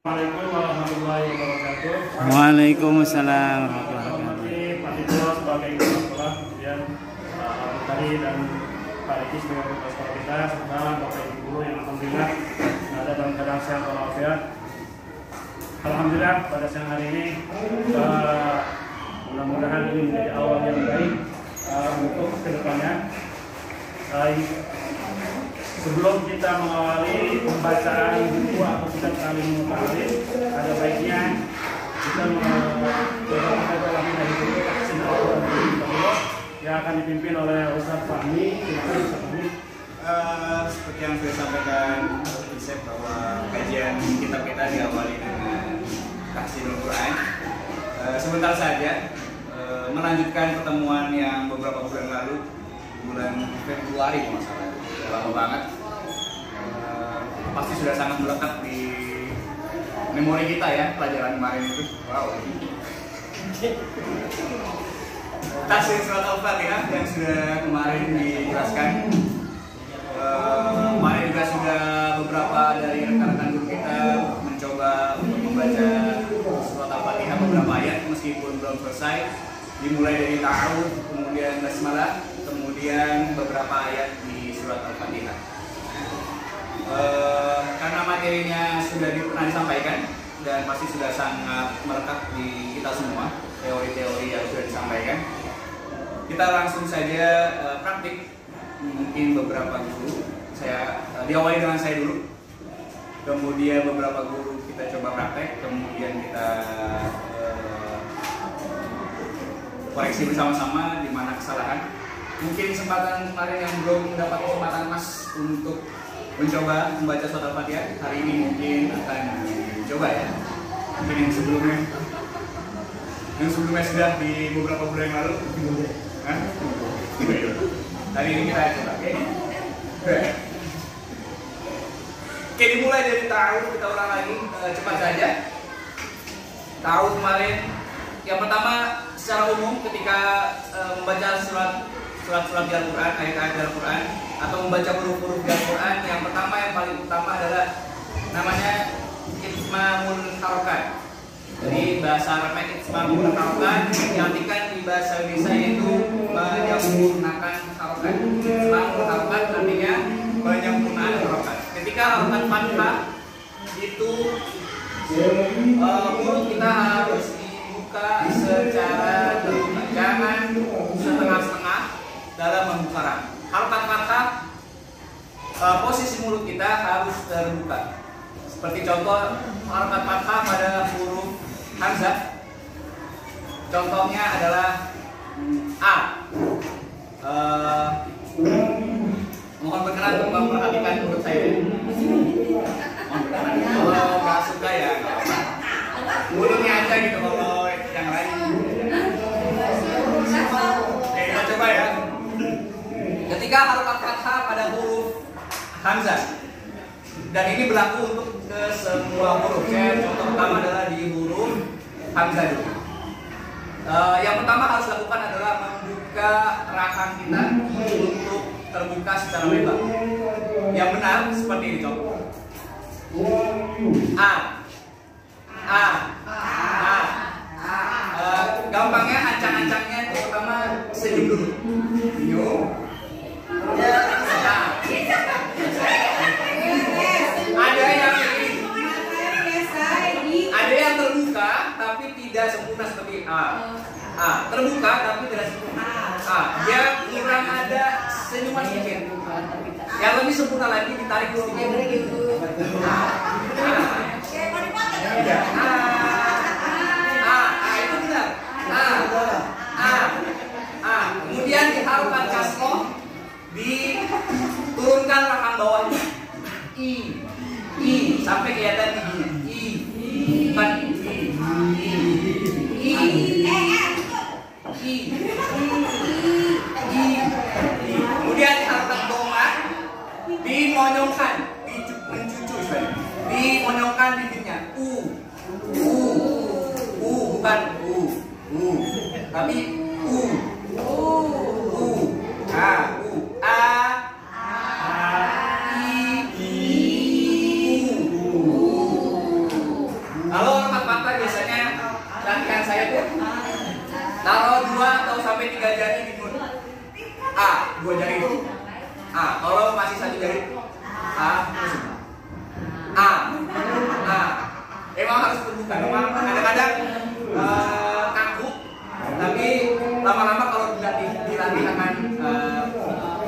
Assalamualaikum warahmatullahi wabarakatuh. Waalaikumsalam warahmatullahi wabarakatuh. Pak Tito sebagai kepala sekolah, kemudian Pak Tari dan Pak Riki sebagai kepala sekolah kita, serta Bapak Ibu guru yang alhamdulillah ada dalam keadaan sehat walafiat. Alhamdulillah pada siang hari ini mudah-mudahan ini menjadi awal yang baik untuk kedepannya. Sebelum kita mengawali pembacaan buku atau kitab Ta'limul Muta'allim, ada baiknya kita dalam dari buku Tahsin Al-Quran yang akan dipimpin oleh Ustaz Fahmi. Seperti yang saya sampaikan Isep, bahwa kajian kitab kita diawali dengan Tahsin Al-Quran. Sebentar saja melanjutkan pertemuan yang beberapa bulan lalu, bulan Februari kalau nggak salah. Lama banget, pasti sudah sangat melekat di memori kita ya pelajaran kemarin itu. Wow. Tahsin Surat Al-Fatihah yang sudah kemarin dijelaskan. Kemarin juga sudah beberapa dari rekan-rekan guru kita mencoba untuk membaca Surat Al-Fatihah beberapa ayat meskipun belum selesai. Dimulai dari ta'awudz, kemudian basmalah, kemudian beberapa ayat di Surat Al-Fatihah. Karena materinya sudah pernah disampaikan dan pasti sudah sangat melekat di kita semua, teori-teori yang sudah disampaikan, kita langsung saja praktik. Mungkin beberapa guru, saya diawali dengan saya dulu, kemudian beberapa guru kita coba praktek, kemudian kita koreksi bersama-sama di mana kesalahan. Mungkin kesempatan kemarin yang belum mendapat kesempatan emas untuk mencoba membaca Surat Al-Fatihah, hari ini mungkin akan dicoba ya. Mungkin yang sebelumnya sudah di beberapa bulan yang lalu. Hari ini kita coba. Oke, dimulai dari ta'awudz, kita ulang lagi cepat saja. Ta'awudz kemarin, yang pertama secara umum ketika membaca surat-surat di Al-Quran, ayat-ayat di Al-Quran, atau membaca huruf-huruf di Al-Quran, yang pertama yang paling utama adalah namanya itmamul harokat. Jadi bahasa Arabnya itmamul harokat, diartikan di bahasa Indonesia yaitu menyempurnakan harokat. Itmamul harokat artinya menyempurnakan harokat. Ketika harokat fathah itu huruf kita harus dibuka secara terbuka, jangan setengah-setengah dalam membuka ram. Harokat fathah, posisi mulut kita harus terbuka. Seperti contoh harokat fathah pada huruf hamzah. Contohnya adalah A. Mohon berkenan untuk memperhatikan mulut saya. Mohon berkenan. Kalau nggak suka ya nggak apa-apa. Mulutnya aja gitu, kalau yang lain. Oke, kita coba ya. Ketika harokat fathah pada huruf hamzah, dan ini berlaku untuk ke semua huruf. Contoh pertama adalah di huruf hamzah dulu. Yang pertama harus lakukan adalah membuka rahang kita untuk terbuka secara lebar. Yang benar seperti ini contoh. A. Gampangnya ancang-ancangnya itu pertama senyum dulu. Senyum. Ada yang terbuka tapi tidak sempurna seperti A. Terbuka tapi tidak sempurna. Dia kurang ada senyuman sedikit. Yang lebih sempurna lagi ditarik sedikit. Itu benar. Kemudian diharukan kasroh, diturunkan rahang bawahnya. I sampai kelihatan giginya. Bukan Kemudian diharukan doma, dimonyongkan, mencucu, dimonyongkan bibirnya. Bukan tapi Taruh 2 atau sampai 3 jari di mulut. A, 2 jari. A, kalau masih 1 jari. A, A. Emang harus terbuka. Memang kadang-kadang kaku, tapi lama-lama kalau dilatih akan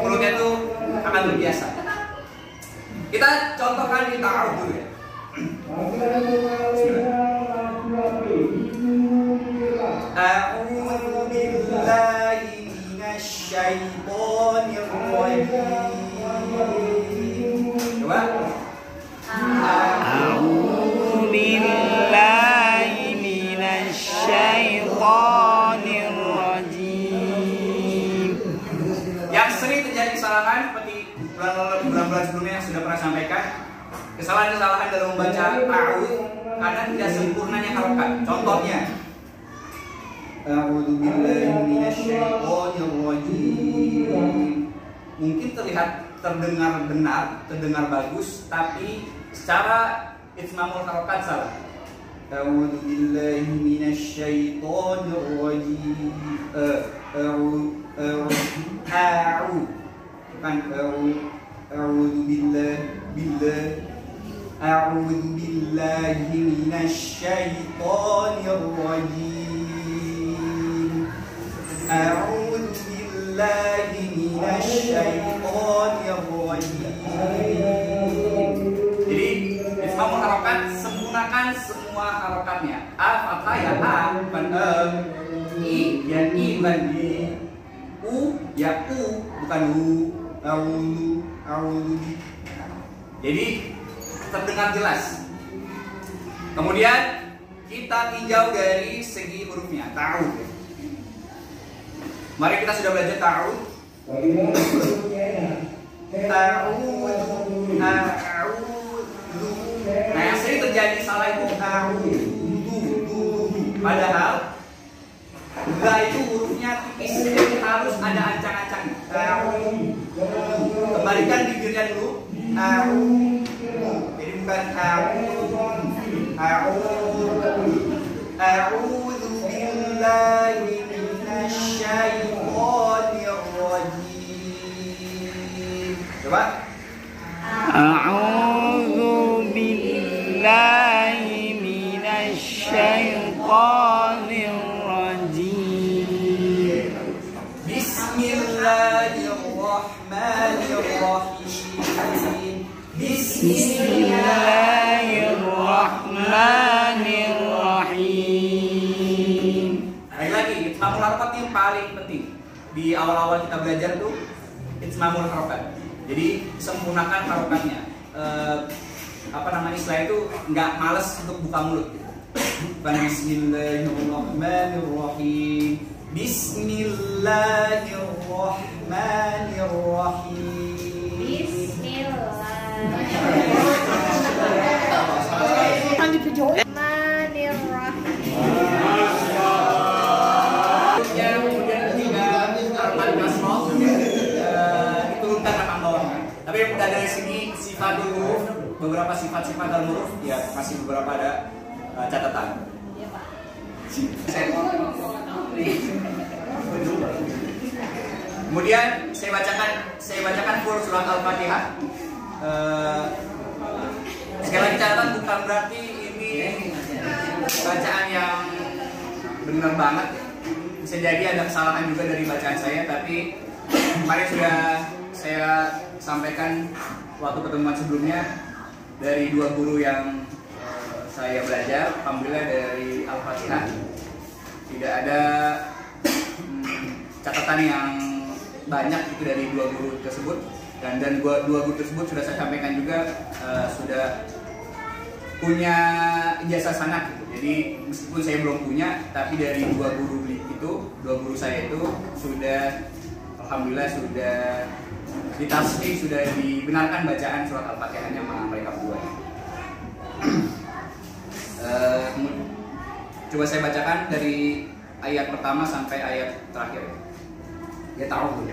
mulutnya tuh akan terbiasa. Kita contohkan di ta'awudz dulu ya. A'udzu billahi minasy syaithanir rajim. Coba. A'udzu billahi minasy syaithanir rajim. Yang sering terjadi kesalahan seperti bulan-bulan sebelumnya yang sudah pernah sampaikan, kesalahan-kesalahan dalam membaca ta'awudz karena tidak sempurnanya harokat. Contohnya, A'udzu billahi minasyaitonir rajim. Mungkin terdengar benar, terdengar bagus, tapi secara itsmamul harokat salah. A'udzu billahi minasyaitonir rajim. Bukan a'udzu billahi minasyaitonir rajim. A'udzu billahi minasyaitonir rajim. Jadi ismul harokat, sempurnakan semua harokatnya. A fathah ya A, bukan I ya I, bukan I. U ya U, bukan U. A'udzu. Jadi terdengar jelas. Kemudian kita tinjau dari segi hurufnya, ta'awudz. Mari kita sudah belajar ta'awudz. Ta'awudz. Nah, yang sering terjadi salah itu ta'awudz. Padahal la itu hurufnya tipis, jadi harus ada ancang-ancangnya. Ta'awudz. Kembalikan bibirnya dulu. Jadi bukan a'udzu billahi minasyaitonir rajim. Coba. A'udzu billahi minasyaitonir rajim. Bismillahirrahmanirrahim. Bismillahirrahmanirrahim. Lagi, itsmamul harokat yang paling penting. Di awal-awal kita belajar tuh itsmamul harokat. Jadi sempurnakan harokatnya. Istilah itu nggak males untuk buka mulut. Bismillahirrahmanirrahim. Bismillahirrahmanirrahim. Tapi dari segi sifat huruf, beberapa sifat-sifat dalam huruf, ya masih beberapa ada catatan. Kemudian saya bacakan full surat Al-Fatihah. Sekali lagi catatan, bukan berarti ini bacaan yang benar banget. Bisa jadi ada kesalahan juga dari bacaan saya, tapi kemarin sudah saya sampaikan waktu pertemuan sebelumnya dari 2 guru yang saya belajar. Alhamdulillah dari Al-Fatihah tidak ada catatan yang banyak itu dari 2 guru tersebut, dan 2 guru tersebut sudah saya sampaikan juga sudah punya ijazah sanad gitu. Jadi meskipun saya belum punya, tapi dari 2 guru saya itu sudah alhamdulillah sudah ditasbih, sudah dibenarkan bacaan surat Al-Fatihahnya sama mereka berdua. Coba saya bacakan dari ayat pertama sampai ayat terakhir. Ya tahu.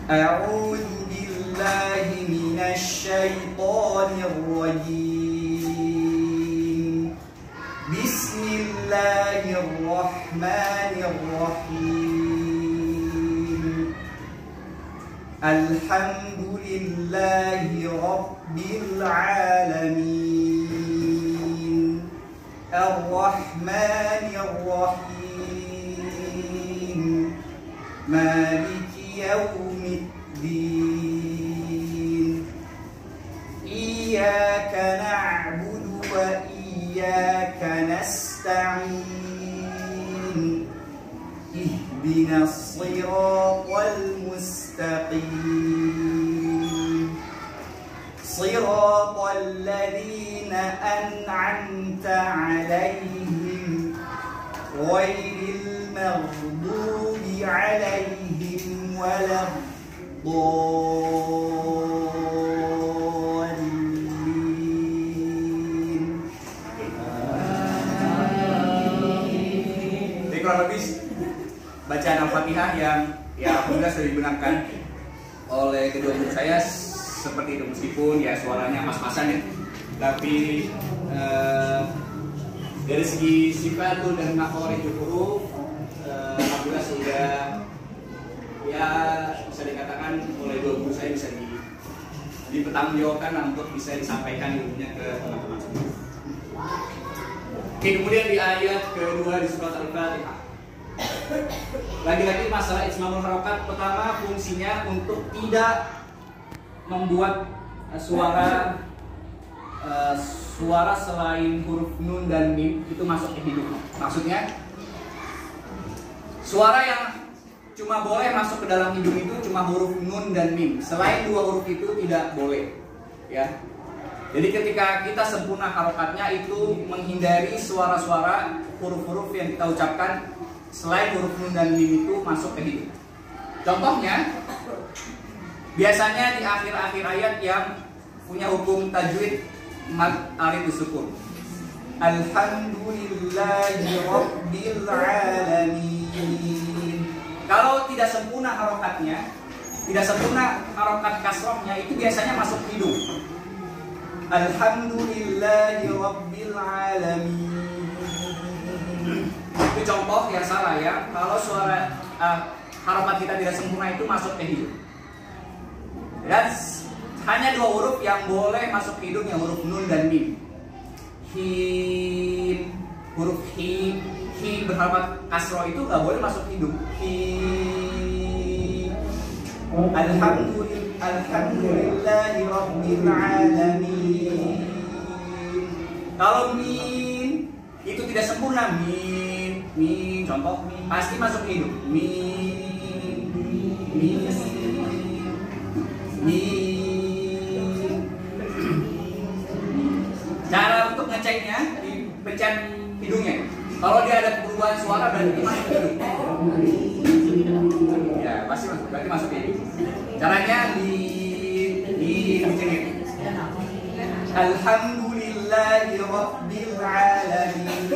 A'udzu billahi minasy syaithanir rajim. Bismillahirrahmanirrahim. Alhamdulillahi Rabbil Alamin Ar-Rahmanir Rahim Maliki Yawmiddin Iyyaka na'budu wa iyyaka nasta'in Ihdinas siratal mustaqim Siratal ladzina an'amta 'alaihim ghairil maghdubi 'alaihim waladdallin. Jadi kurang lebih bacaan Al-Fatihah yang alhamdulillah sudah digunakan oleh kedua guru saya seperti itu, meskipun ya suaranya pas-pasan ya, tapi dari segi sifatul dan makhorijul huruf alhamdulillah sudah ya bisa dikatakan oleh dua guru saya bisa dipertanggungjawabkan untuk bisa disampaikan ilmunya ke teman-teman semua. Oke, kemudian di ayat kedua di surat Al-Fatihah lagi-lagi masalah ijma'ul harokat. Pertama, fungsinya untuk tidak membuat suara selain huruf nun dan mim itu masuk ke hidung. Maksudnya suara yang cuma boleh masuk ke dalam hidung itu cuma huruf nun dan mim. Selain dua huruf itu tidak boleh, ya. Jadi ketika kita sempurna harokatnya itu menghindari suara-suara huruf-huruf yang kita ucapkan selain huruf nun dan mim itu masuk ke hidung. Contohnya, biasanya di akhir-akhir ayat yang punya hukum tajwid mad arid sukun. Alhamdulillahi Rabbil Alamin. Kalau tidak sempurna harokatnya, tidak sempurna harokat kasrohnya, itu biasanya masuk hidung. Alhamdulillahi Rabbil Alamin. Itu contoh yang salah ya. Kalau suara harokat kita tidak sempurna itu masuk ke hidung. Dan hanya dua huruf yang boleh masuk ke hidung, yang huruf nun dan mim. Him, huruf hi berharokat kasroh itu nggak boleh masuk hidung. Hi. Alhamdulillahi Rabbil Alamin. Kalau mim itu tidak sempurna, mim contoh pasti masuk hidung. Mim. Cara untuk ngeceknya dipencet hidungnya. Kalau dia ada perubahan suara berarti masuk hidung. Ya pasti masuk, berarti masuk hidung. Caranya dipencet. Alhamdulillahi Rabbil Alamin.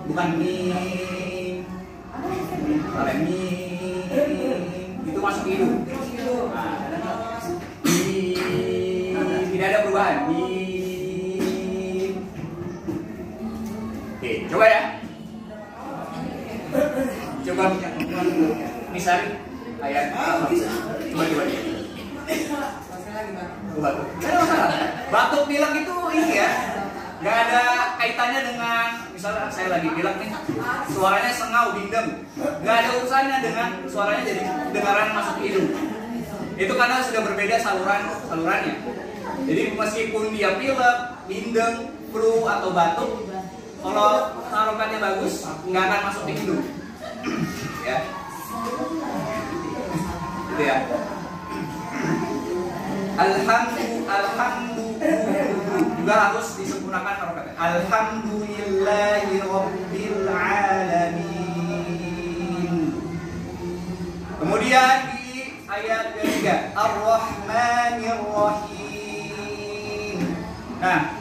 Bukan mim. Kalau mim itu masuk hidung. Tidak ada perubahan. Oke, coba ya. Coba misalnya ayat. Coba. Batuk. Gak ada masalah. Batuk pilek itu ini ya. Gak ada kaitannya dengan misalnya saya lagi pilek nih, suaranya sengau, bindeng. Gak ada urusannya dengan suaranya jadi dengaran masuk hidung. Itu karena sudah berbeda salurannya. Jadi meskipun dia pilek, bindeng, flu atau batuk, kalau harokatnya bagus, nggak akan masuk ke hidung. Ya. Gitu ya. Alhamdulillah juga harus disempurnakan harokatnya. Alhamdulillahi Rabbil Alamin. Kemudian di ayat ketiga, Ar-Rahmanir Rahim. Nah,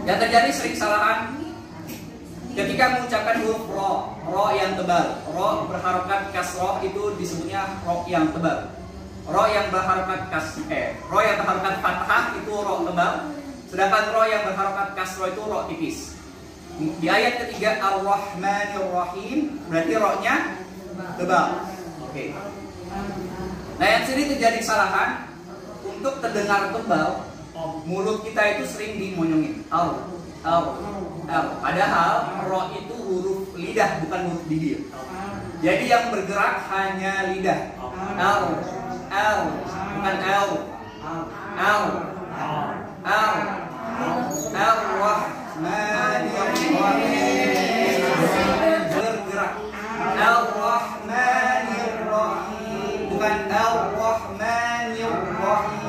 yang terjadi sering kesalahan ketika mengucapkan huruf ro yang tebal. Ro berharokat kasroh itu disebutnya ro yang tebal. Ro yang berharokat ro yang berharokat fathah itu ro tebal. Sedangkan ro yang berharokat kasroh itu ro tipis. Di ayat ketiga Ar-Rahmanir Rahim berarti ro-nya tebal. Oke. Nah, yang sini terjadi kesalahan untuk terdengar tebal. Mulut kita itu sering dimonyongin. Padahal ro itu huruf lidah, bukan huruf bibir. Jadi yang bergerak hanya lidah. Bukan L. Bergerak. Al-Rahmanir-Rahim, bukan Al-Rahmanir-Rahim.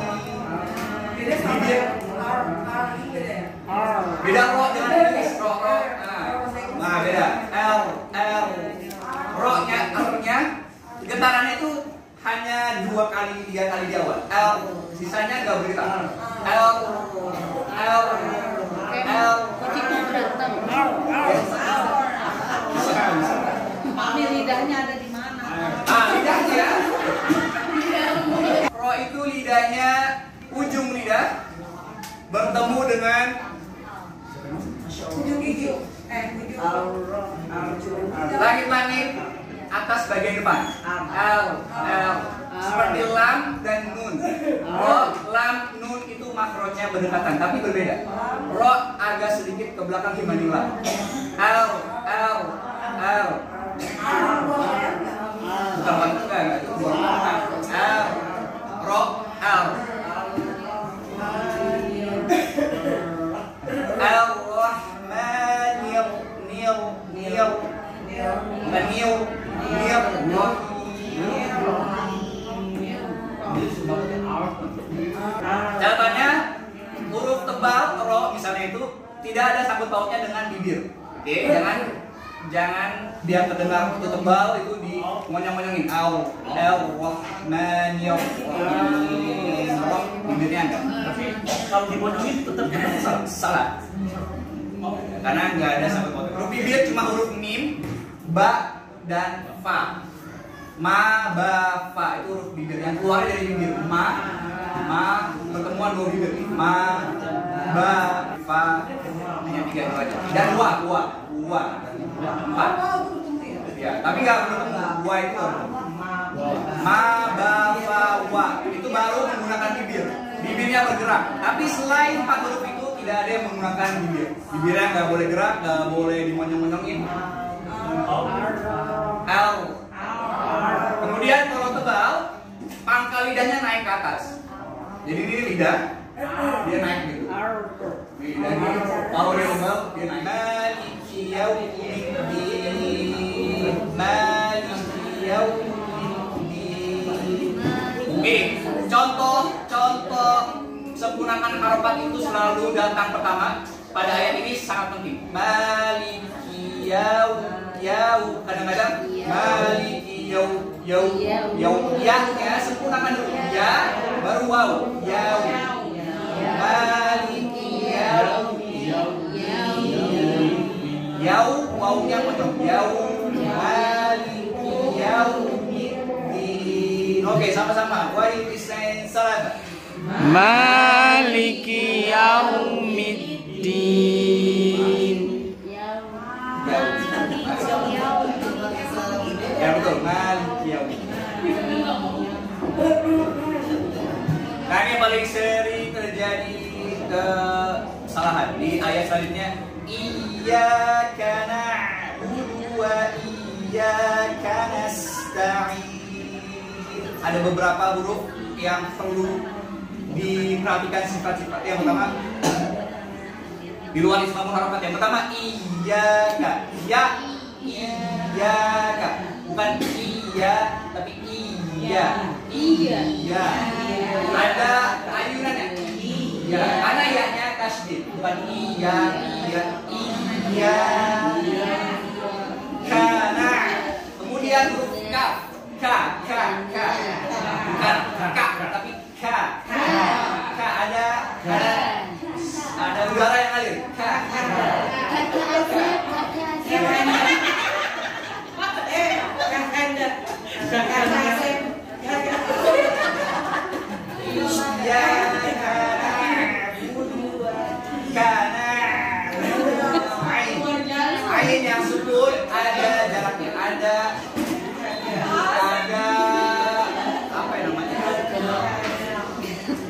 Beda ro dengan Inggris, ro. Nah, beda. Ro-nya, R-nya, getarannya itu hanya 2 kali, 3 kali di awal. Sisanya nggak bergetar. Mami lidahnya ada di mana? Lidahnya. Ro itu lidahnya, ujung lidah bertemu dengan Ujung gigi. langit-langit atas bagian depan. Seperti lam dan nun. Ro, lam, nun itu makrotnya berdekatan tapi berbeda. Ro agak sedikit ke belakang dibanding lam. Bukan waktu enggak itu ro, Al-Rahmanir, bukan catatannya huruf tebal ro misalnya itu tidak ada sangkut pautnya dengan bibir. Oke, jangan biar terdengar itu tebal itu di monyong-monyongin. Al-Rahmanir, bibirnya enggak. Tapi kalau dimonyongin tetap Salah. Karena nggak ada sangkut paut. Huruf bibir cuma huruf mim, ba dan fa. Ma, ba, fa itu huruf bibir yang keluar dari bibir. Ma pertemuan 2 bibir. Ma, ba, fa, hanya 3 itu aja. Dan wa. 4. Ya, tapi nggak bertemu. Wa itu. Ma, ba, fa, wa itu baru menggunakan bibir. Bibirnya bergerak. Tapi selain 4 huruf itu tidak ada yang menggunakan bibir. Bibirnya nggak boleh gerak, nggak boleh dimonyong-monyongin. L. Kemudian kalau tebal, pangkal lidahnya naik ke atas. Jadi ini lidah, dia naik gitu. Lidahnya kalau dia tebal, dia naik. Maliki yaumiddin. Maliki yaumiddin. Oke, contoh sempurnakan harokat itu selalu datang pertama. Pada ayat ini sangat penting. Maliki kadang-kadang maliki ya-nya sempurnakan dulu ya baru waw maliki wawnya potong maliki yaumiddin. Oke, sama-sama. Wahid isnain salat. Maliki yaumiddin. Ya betul, maliki yaumiddin. Nah, ini paling sering terjadi kesalahan di ayat selanjutnya. Iyyaka na'budu wa iyyaka nasta'in. Ada beberapa huruf yang perlu diperhatikan sifat-sifat. Yang pertama di luar ismul harokat. Yang pertama iyyaka, iyyaka, bukan iya tapi iya. Ada ayunannya. Iya, karena iya-nya tasydid, bukan iya. Kana. Kemudian huruf kaf, bukan ka tapi ka. Ada udara yang ngalir. Ain yang sukun ada jaraknya, ada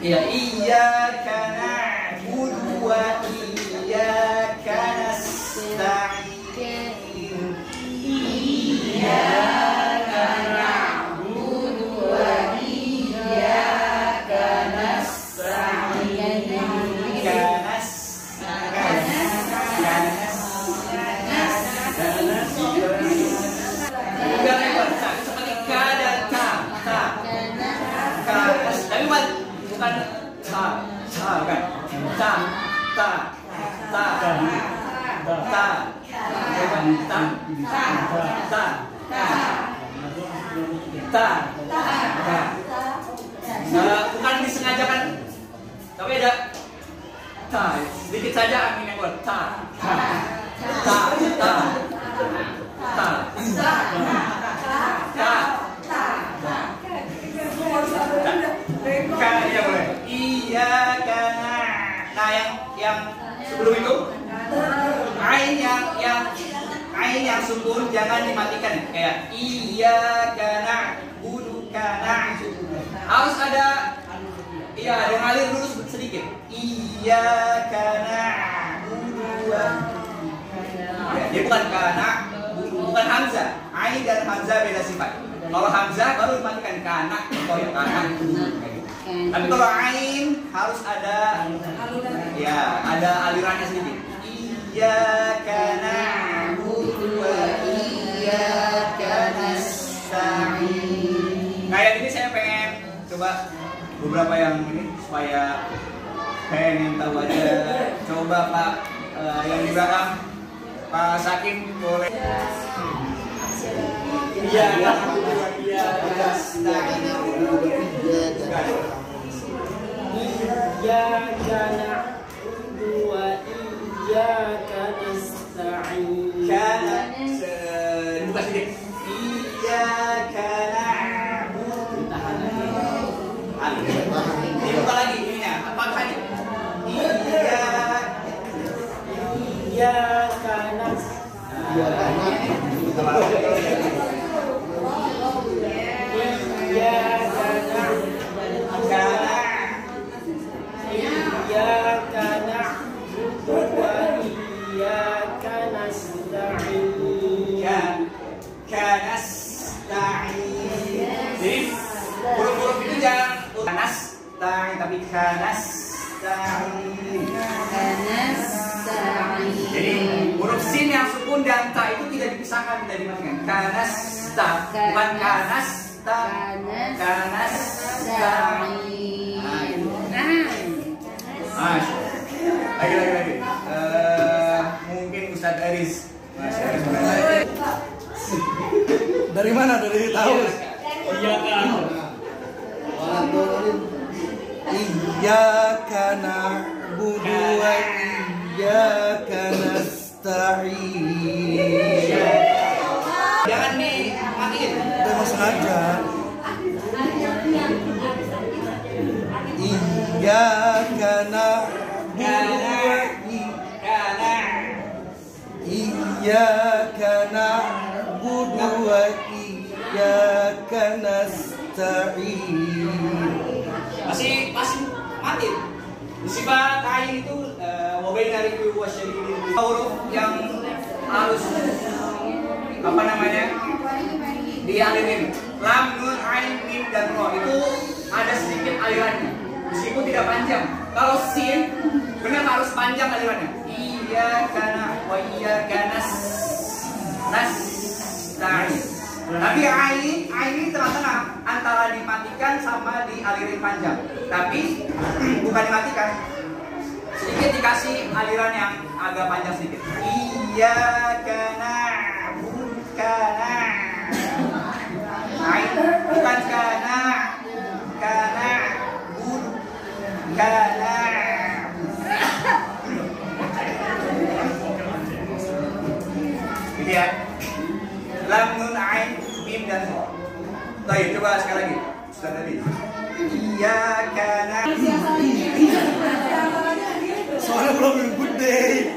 Iya, iyyaka na'budu wa iyyaka nasta'in. Iyyaka na'budu wa iyyaka nasta'in. Enggak lewat seperti ka dan ta. Tapi bukan ta, bukan. Ta. Bukan disengajakan, tapi ada ta, sedikit saja angin yang keluar. Ta. Iya boleh. Iya karena. Nah yang sebelum itu ain yang sukun jangan dimatikan ya. Kayak iya karena budu karena harus ada ada ngalir dulu sedikit. Iya karena budu. Dia bukan karena bukan hamzah. Ain dan hamzah beda sifat. Kalau hamzah baru dimatikan kana atau ya kana. Tapi kalau ain harus ada ada alirannya sedikit. Iyyaka na'budu wa iyyaka nasta'in. Kayak ini saya pengen coba beberapa yang ini supaya pengen tahu aja. Coba Pak yang di belakang Pak Sakim boleh. Iyyaka na'budu wa iyyaka nasta'in. Iyyaka na'budu wa iyyaka nasta'in. Buka sedikit. Iyyaka na'budu. Ini buka lagi ininya. Apa tadi? Iyyaka Jadi huruf-huruf itu jangan kanas tapi kanas. Jadi huruf sin yang sukun dan ta itu tidak dipisahkan, tidak dimatikan. Kanas ta, bukan kanas ta. Kanas ta. Lagi. Mungkin Ustadz Aris. Dari mana? Dari tahu. Iyyaka na'budu wa iyyaka nasta'in. Jangan dimatiin. Udah sengaja. Iyyaka na'budu wa iyyaka na'budu wa iyyaka nasta'in. Masih mati. Sifat ain itu wabaina ribu wasyadidin. Huruf yang harus dialirin. Lam, nun, ain, mim dan ro itu ada sedikit alirannya. Meskipun tidak panjang. Kalau sin benar harus panjang alirannya. Iyyaka na'budu wa iyyaka nasta'in. Tapi ain ini tengah-tengah antara dimatikan sama dialirin panjang. Tapi bukan dimatikan. Sedikit dikasih aliran yang agak panjang sedikit. Iyyaka na'budu ain bukan kana budu gitu ya. Lam, nun, ain, mim dan ro. Baik, coba sekali lagi. Ustaz tadi. Iyyaka Soalnya belum good day.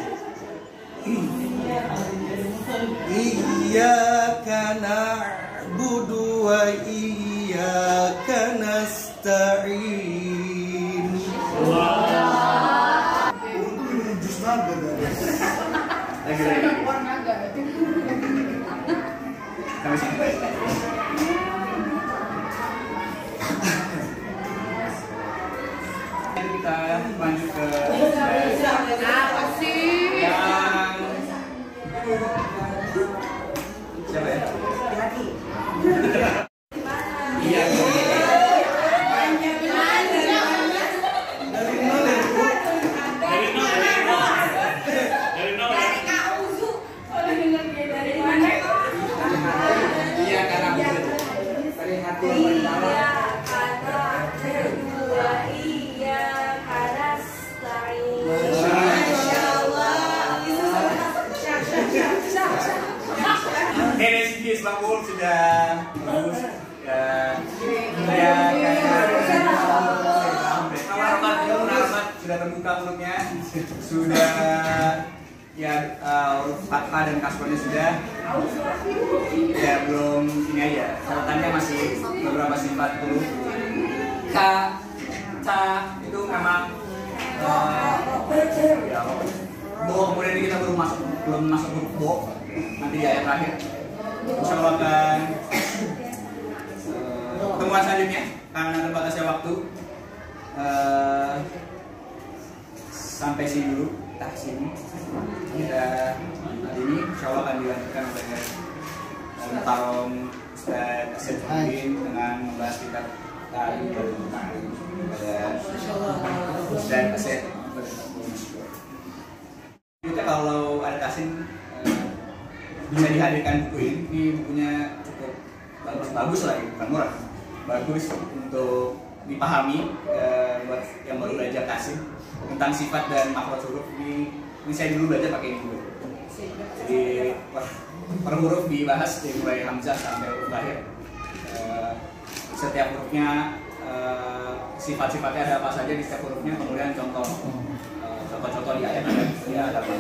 Iyyaka na'budu wa iyyaka nasta'in. sudah bagus ya. Rahmat sudah terbuka mulutnya, sudah ya huruf fathah dan kasrohnya sudah. Ya belum ini aja. Catatannya masih beberapa sifat huruf ka, ca itu memang ya, bo, kemudian kita belum masuk huruf bo. Nanti di ayat terakhir insya Allah akan pertemuan selanjutnya karena terbatasnya waktu. Sampai sini dulu, sini kita hari ini insya Allah akan dilanjutkan oleh Tarom Ustaz Asyidin dengan membahas kitab Ta'lim dan Ustaz Asyid. Kita kalau ada Kasim bisa dihadirkan buku ini bukunya cukup bagus lah, bukan murah, bagus untuk dipahami buat yang baru belajar Kasim tentang sifat dan makhraj huruf. Ini saya dulu belajar pakai ini dulu. Jadi per huruf dibahas dari mulai hamzah sampai huruf akhir. Setiap hurufnya sifat-sifatnya ada apa saja di setiap hurufnya, kemudian contoh-contoh di ayat ada apa.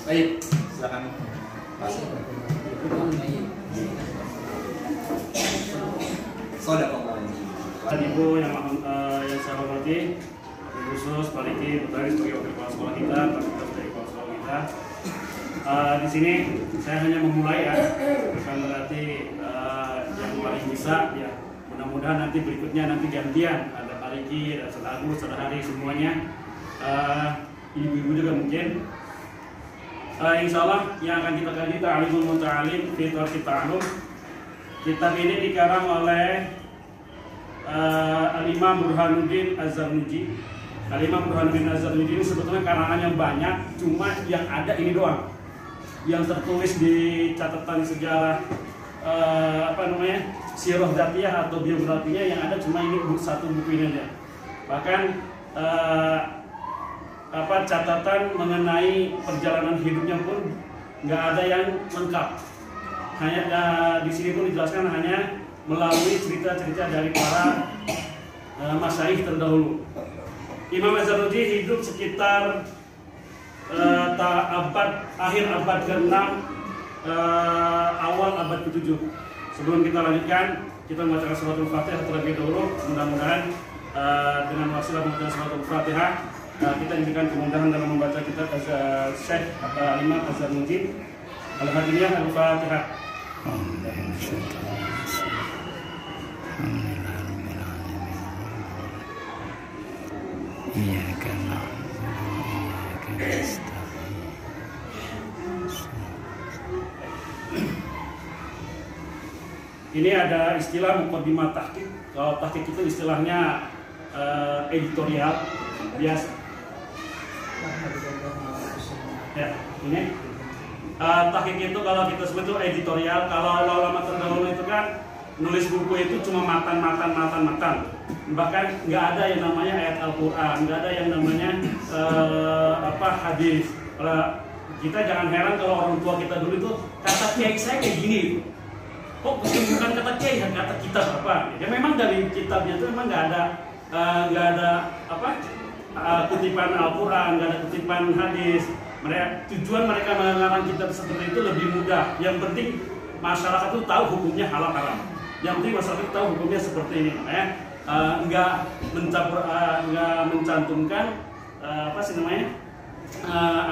Baik, silakan. Sodaqallah. Ibu yang saya hormati, khusus Pak Diki Putari sebagai wakil kepala sekolah kita, Pak Diki sebagai kepala sekolah kita. Di sini saya hanya memulai ya, bukan berarti yang paling bisa ya. Mudah-mudahan nanti berikutnya nanti gantian, ada Pak Diki, ada Ustaz Agus, Ustaz Hari, semuanya. Ibu-ibu juga mungkin. Insya Allah yang akan kita kaji Ta'limul Muta'alim fi Tarki Ta'allum. Kitab ini dikarang oleh Al-Imam Burhanuddin Az-Zarnuji. Al-Imam Burhanuddin Az-Zarnuji ini sebetulnya karangannya banyak, cuma yang ada ini doang yang tertulis di catatan sejarah Sirah Dzatiyah atau biografinya, yang ada cuma ini satu buku ini aja. Bahkan catatan mengenai perjalanan hidupnya pun nggak ada yang lengkap. Hanya di sini pun dijelaskan hanya melalui cerita-cerita dari para masyayikh terdahulu. Imam Az-Zarnuji hidup sekitar akhir abad ke-6, awal abad ke-7. Sebelum kita lanjutkan, kita membaca suratul Fatihah terlebih dahulu. Mudah-mudahan dengan wasilah membaca suratul Fatihah kita diberikan kemudahan dalam membaca kitab Syekh Imam Az-Zarnuji. Al-Hadiyah Al-Fatihah. Iyyaka na'budu wa iyyaka nasta'in. Ini ada istilah muqaddimah tahqiq. Kalau tahqiq itu istilahnya editorial biasa. Ya, ini tahqiq itu kalau kita sebut itu editorial. Kalau ulama terdahulu itu kan nulis buku itu cuma matan. Bahkan nggak ada yang namanya ayat Al-Quran, nggak ada yang namanya hadis. Kita jangan heran kalau orang tua kita dulu itu kata kiai saya kayak gini. Kok bukan kata kiai, kata kitab apa? Ya memang dari kitabnya itu memang nggak ada kutipan Al-Quran, nggak ada kutipan hadis. Tujuan mereka mengarang kitab seperti itu lebih mudah. Yang penting masyarakat itu tahu hukumnya halal haram. Yang penting masyarakat itu tahu hukumnya seperti ini. Nggak mencantumkan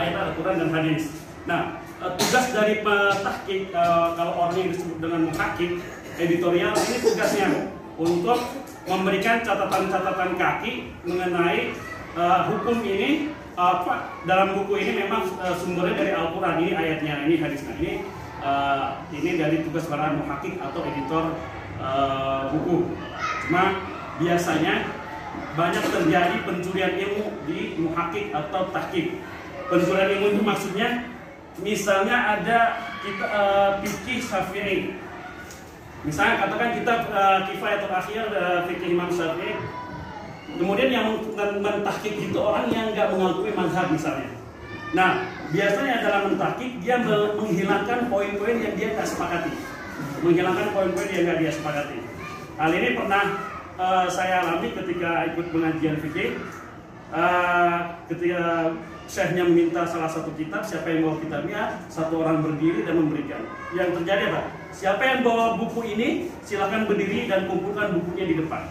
ayat Al-Quran dan hadis. Nah, tugas dari petahqiq, kalau orang yang disebut dengan muhaqqiq editorial, ini tugasnya untuk memberikan catatan-catatan kaki mengenai hukum ini. Dalam buku ini memang sumbernya dari Al-Quran, ini ayatnya, ini hadisnya, ini dari tugas para muhaqqiq atau editor buku. Cuma biasanya banyak terjadi pencurian ilmu di muhaqqiq atau tahqiq. Pencurian ilmu itu maksudnya, misalnya ada kita fikih Syafi'i. Misalnya katakan kita Kifayatul Akhir fikih Imam Syafi'i. Kemudian yang mentahqiq itu orang yang nggak mengakui mazhab misalnya. Nah, biasanya dalam mentahqiq dia menghilangkan poin-poin yang dia nggak sepakati. menghilangkan poin-poin yang nggak dia sepakati. Hal ini pernah saya alami ketika ikut pengajian fikih. Ketika syekhnya meminta salah satu kitab, siapa yang bawa kitabnya, satu orang berdiri dan memberikan. Yang terjadi apa? Siapa yang bawa buku ini, silakan berdiri dan kumpulkan bukunya di depan.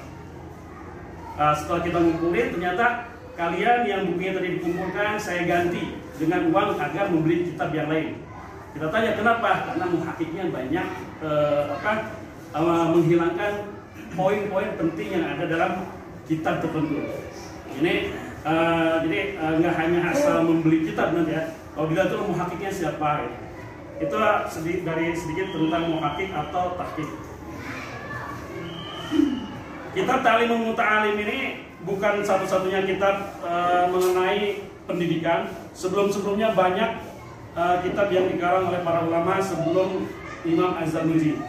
Setelah kita ngumpulin, ternyata kalian yang bukunya tadi dikumpulkan, saya ganti dengan uang agar membeli kitab yang lain. Kita tanya kenapa? Karena muhakiknya banyak menghilangkan poin-poin penting yang ada dalam kitab tertentu. Ini jadi nggak hanya asal membeli kitab nanti ya. Kalau dilihat itu muhakiknya siapa? Itulah sedikit tentang muhakik atau tahqiq. Kitab Ta'limul Muta'alim ini bukan satu-satunya kitab mengenai pendidikan. Sebelum-sebelumnya banyak kitab yang dikarang oleh para ulama sebelum Imam Az-Zarnuji.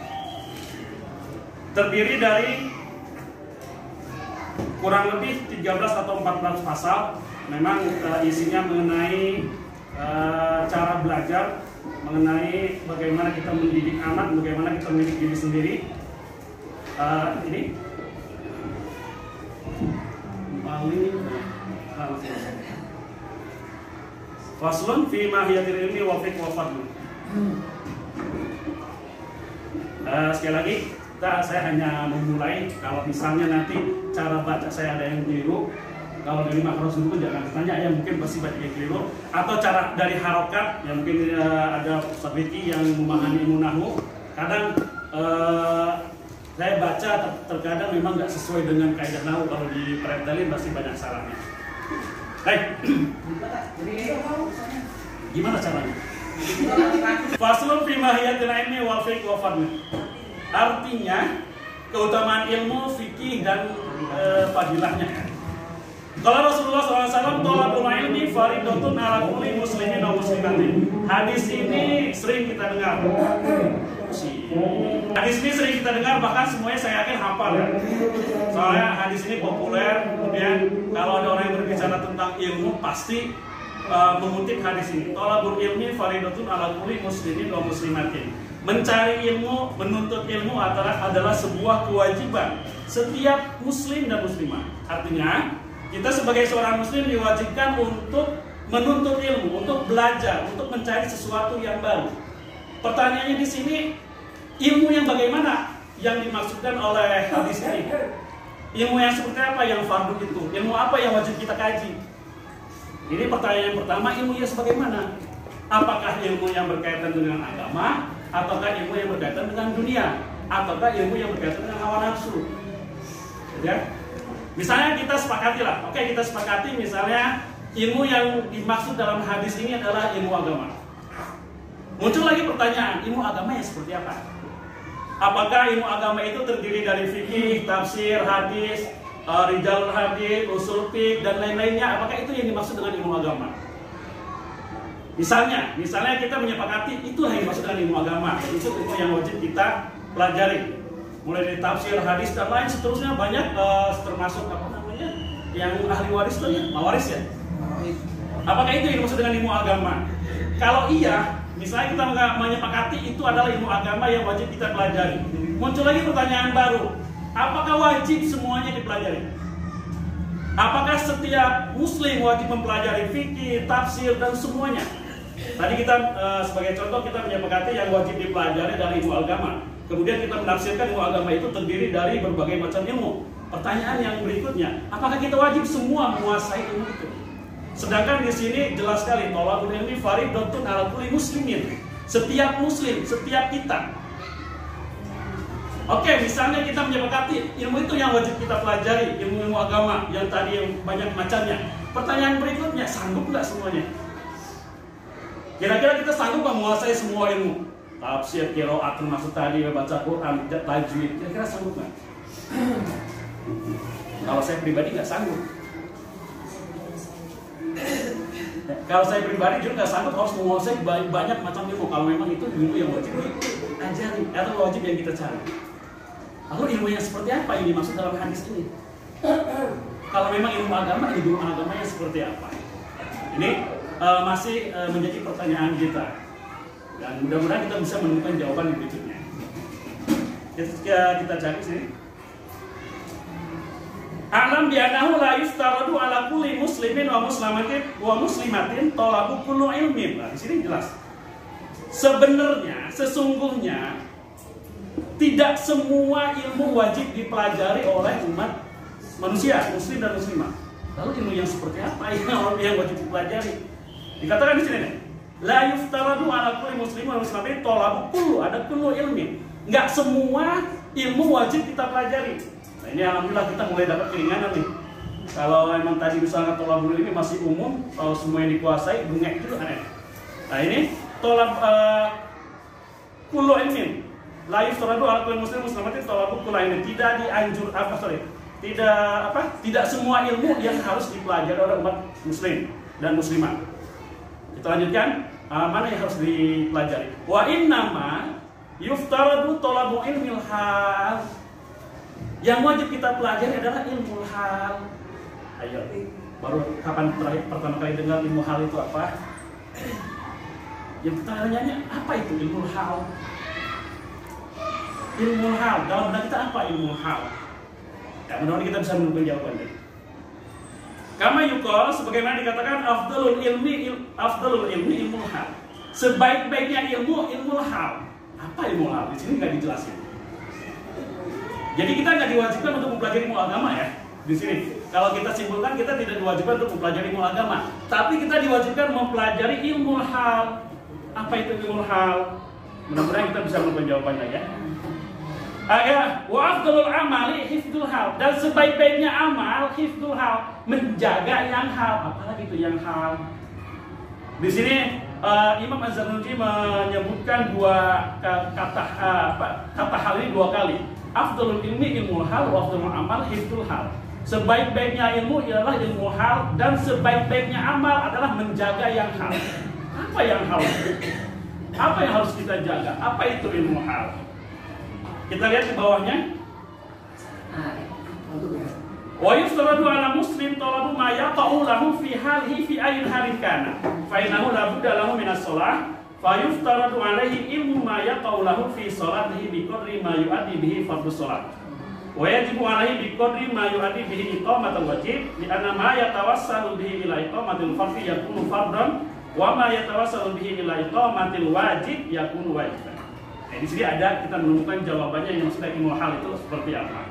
Terdiri dari kurang lebih 13 atau 14 pasal. Memang isinya mengenai cara belajar, mengenai bagaimana kita mendidik anak, bagaimana kita mendidik diri sendiri. Ini faslun fi mahiyatil ilmi wa fiqh wa fadl. Sekali lagi, saya hanya memulai. Kalau misalnya nanti cara baca saya ada yang keliru, kalau dari makros dulu jangan ditanya ya, mungkin pasti banyak yang keliru. Atau cara dari harokat, yang mungkin ada Ustaz Riki yang memahami ilmu nahwu. Kadang saya baca terkadang memang nggak sesuai dengan kaidah nahwu. Kalau di pretelin pasti banyak salahnya. Baik. Gimana caranya? Faslun fi mahiyatil ilmi wal fiqh wa fadl. Artinya keutamaan ilmu, fikih dan fadilahnya. Kalau Rasulullah SAW, thalabul ilmi faridatun ala kulli muslimin wa muslimatin. Hadis ini sering kita dengar. Hadis ini sering kita dengar, bahkan semuanya saya yakin hafal ya. Soalnya hadis ini populer. Kemudian kalau ada orang yang berbicara tentang ilmu pasti mengutip hadis ini. Thalabul ilmi faridatun ala kulli muslimin wa muslimatin. Mencari ilmu, menuntut ilmu adalah sebuah kewajiban setiap muslim dan muslimah. Artinya, kita sebagai seorang muslim diwajibkan untuk menuntut ilmu, untuk belajar, untuk mencari sesuatu yang baru. Pertanyaannya di sini, ilmu yang bagaimana yang dimaksudkan oleh hadis ini? Ilmu yang seperti apa yang fardu itu? Ilmu apa yang wajib kita kaji? Ini pertanyaan yang pertama, ilmu yang sebagaimana? Apakah ilmu yang berkaitan dengan agama? Ataukah ilmu yang berkaitan dengan dunia? Ataukah ilmu yang berkaitan dengan hawa nafsu? Ya? Misalnya kita sepakati lah, oke kita sepakati misalnya ilmu yang dimaksud dalam hadis ini adalah ilmu agama. Muncul lagi pertanyaan, ilmu agama yang seperti apa? Apakah ilmu agama itu terdiri dari fikih, tafsir, hadis, rijalul hadis, usul fiqh dan lain-lainnya? Apakah itu yang dimaksud dengan ilmu agama? Misalnya kita menyepakati itulah yang dimaksud dengan ilmu agama. Itu ilmu yang wajib kita pelajari. Mulai dari tafsir, hadis dan lain seterusnya banyak, termasuk yang ahli waris itu ya, mawaris ya. Apakah itu yang dimaksud dengan ilmu agama? Kalau iya, misalnya kita menyepakati itu adalah ilmu agama yang wajib kita pelajari. Muncul lagi pertanyaan baru, apakah wajib semuanya dipelajari? Apakah setiap muslim wajib mempelajari fikih, tafsir dan semuanya? Tadi kita sebagai contoh kita menyepakati yang wajib dipelajari adalah ilmu agama. Kemudian kita menafsirkan ilmu agama itu terdiri dari berbagai macam ilmu. Pertanyaan yang berikutnya, apakah kita wajib semua menguasai ilmu itu? Sedangkan di sini jelas sekali, thalabul ilmi faridatun ala kulli muslimin. Setiap muslim, setiap kita. Oke, misalnya kita menyepakati ilmu itu yang wajib kita pelajari, ilmu agama yang tadi yang banyak macamnya. Pertanyaan berikutnya, sanggup nggak semuanya? Kira-kira kita sanggup nggak menguasai semua ilmu? Tafsir, qiraat, termasuk tadi baca Quran, tajwid, kira-kira sanggup nggak? Kalau saya pribadi nggak sanggup. Kalau saya pribadi juga nggak sanggup harus menguasai banyak macam ilmu. Kalau memang itu ilmu yang wajib diajari atau wajib yang kita cari. Lalu ilmu yang seperti apa yang dimaksud dalam hadis ini? Kalau memang ilmu agama, ilmu agamanya seperti apa? Ini masih menjadi pertanyaan kita. Dan mudah-mudahan kita bisa menemukan jawaban di berikutnya. Kita cari sini. Alam bi'anahu la yuftaradu ala kulli muslimin wa muslimatin talabu kullu ilmin. Nah, di sini jelas. Sebenarnya, sesungguhnya tidak semua ilmu wajib dipelajari oleh umat manusia, muslim dan muslimah. Lalu ilmu yang seperti apa yang wajib dipelajari? Dikatakan di sini nih, la yuftaradu ala kulli muslimin wa muslimatin talabu kullu, ada kullu ilmin. Enggak semua ilmu wajib kita pelajari. Nah, ini alhamdulillah kita mulai dapat keringanan nih. Kalau emang tadi misalnya tolabul ilmi masih umum, kalau semua yang dikuasai, bengek itu aneh. Nah ini tolab kullu ilmin, la yuftaradu ala kulli muslimin muslimatin talabu kullu ilmin. Tidak semua ilmu yang harus dipelajari oleh umat muslim dan muslimah. Kita lanjutkan, mana yang harus dipelajari? Wa innama yuftaradu talabu ilmil hal. Yang wajib kita pelajari adalah ilmu hal. Ayo, baru kapan pertama kali dengar ilmu hal itu apa? Yang kita tanya, apa itu ilmu hal? Ilmu hal, dalam benak kita apa ilmu hal? Ya, mudah-mudahan kita bisa menemukan jawabannya. Kama yuqal, sebagaimana dikatakan afdalul ilmi ilmu hal. Sebaik-baiknya ilmu hal. Apa ilmu hal? Di sini nggak dijelasin. Jadi kita nggak diwajibkan untuk mempelajari ilmu agama ya. Di sini, kalau kita simpulkan kita tidak diwajibkan untuk mempelajari ilmu agama, tapi kita diwajibkan mempelajari ilmu hal. Apa itu ilmu hal? Mudah-mudahan kita bisa menemukan jawabannya ya. Wa afdalul amali hifdzul hal, dan sebaik-baiknya amal hifdzul hal, menjaga yang hal. Apalagi itu yang hal? Di sini Imam Az-Zarnuji menyebutkan kata hal ini dua kali. Afdalul ilmi ilmu hal, wa afdalul amal hifdzul hal. Sebaik-baiknya ilmu ialah ilmu hal, dan sebaik-baiknya amal adalah menjaga yang hal. Apa yang hal? Apa yang harus kita jaga? Apa itu ilmu hal? Kita lihat di bawahnya. Wa yuftaradu ala muslim talabu ma yaqa'u lahu fi halihi fi ayyin halin kana. Fa innahu la budda lahu min as-shalah. Fa yuftaradu alaihi ilmu ma yaqa'u lahu fi sholatihi bi qadri ma yu'addi bihi fardhu shalah. Wa yajibu alaihi bi qadri ma yu'addi bihi iqamatul wajib, li anna ma yatawassalu bihi ila iqamatil fardhi yakunu fardhan, wa ma yatawassalu bihi ila iqamatil wajib yakunu wajiban. Nah, di sini ada kita menemukan jawabannya yang maksudnya ilmu hal itu seperti apa.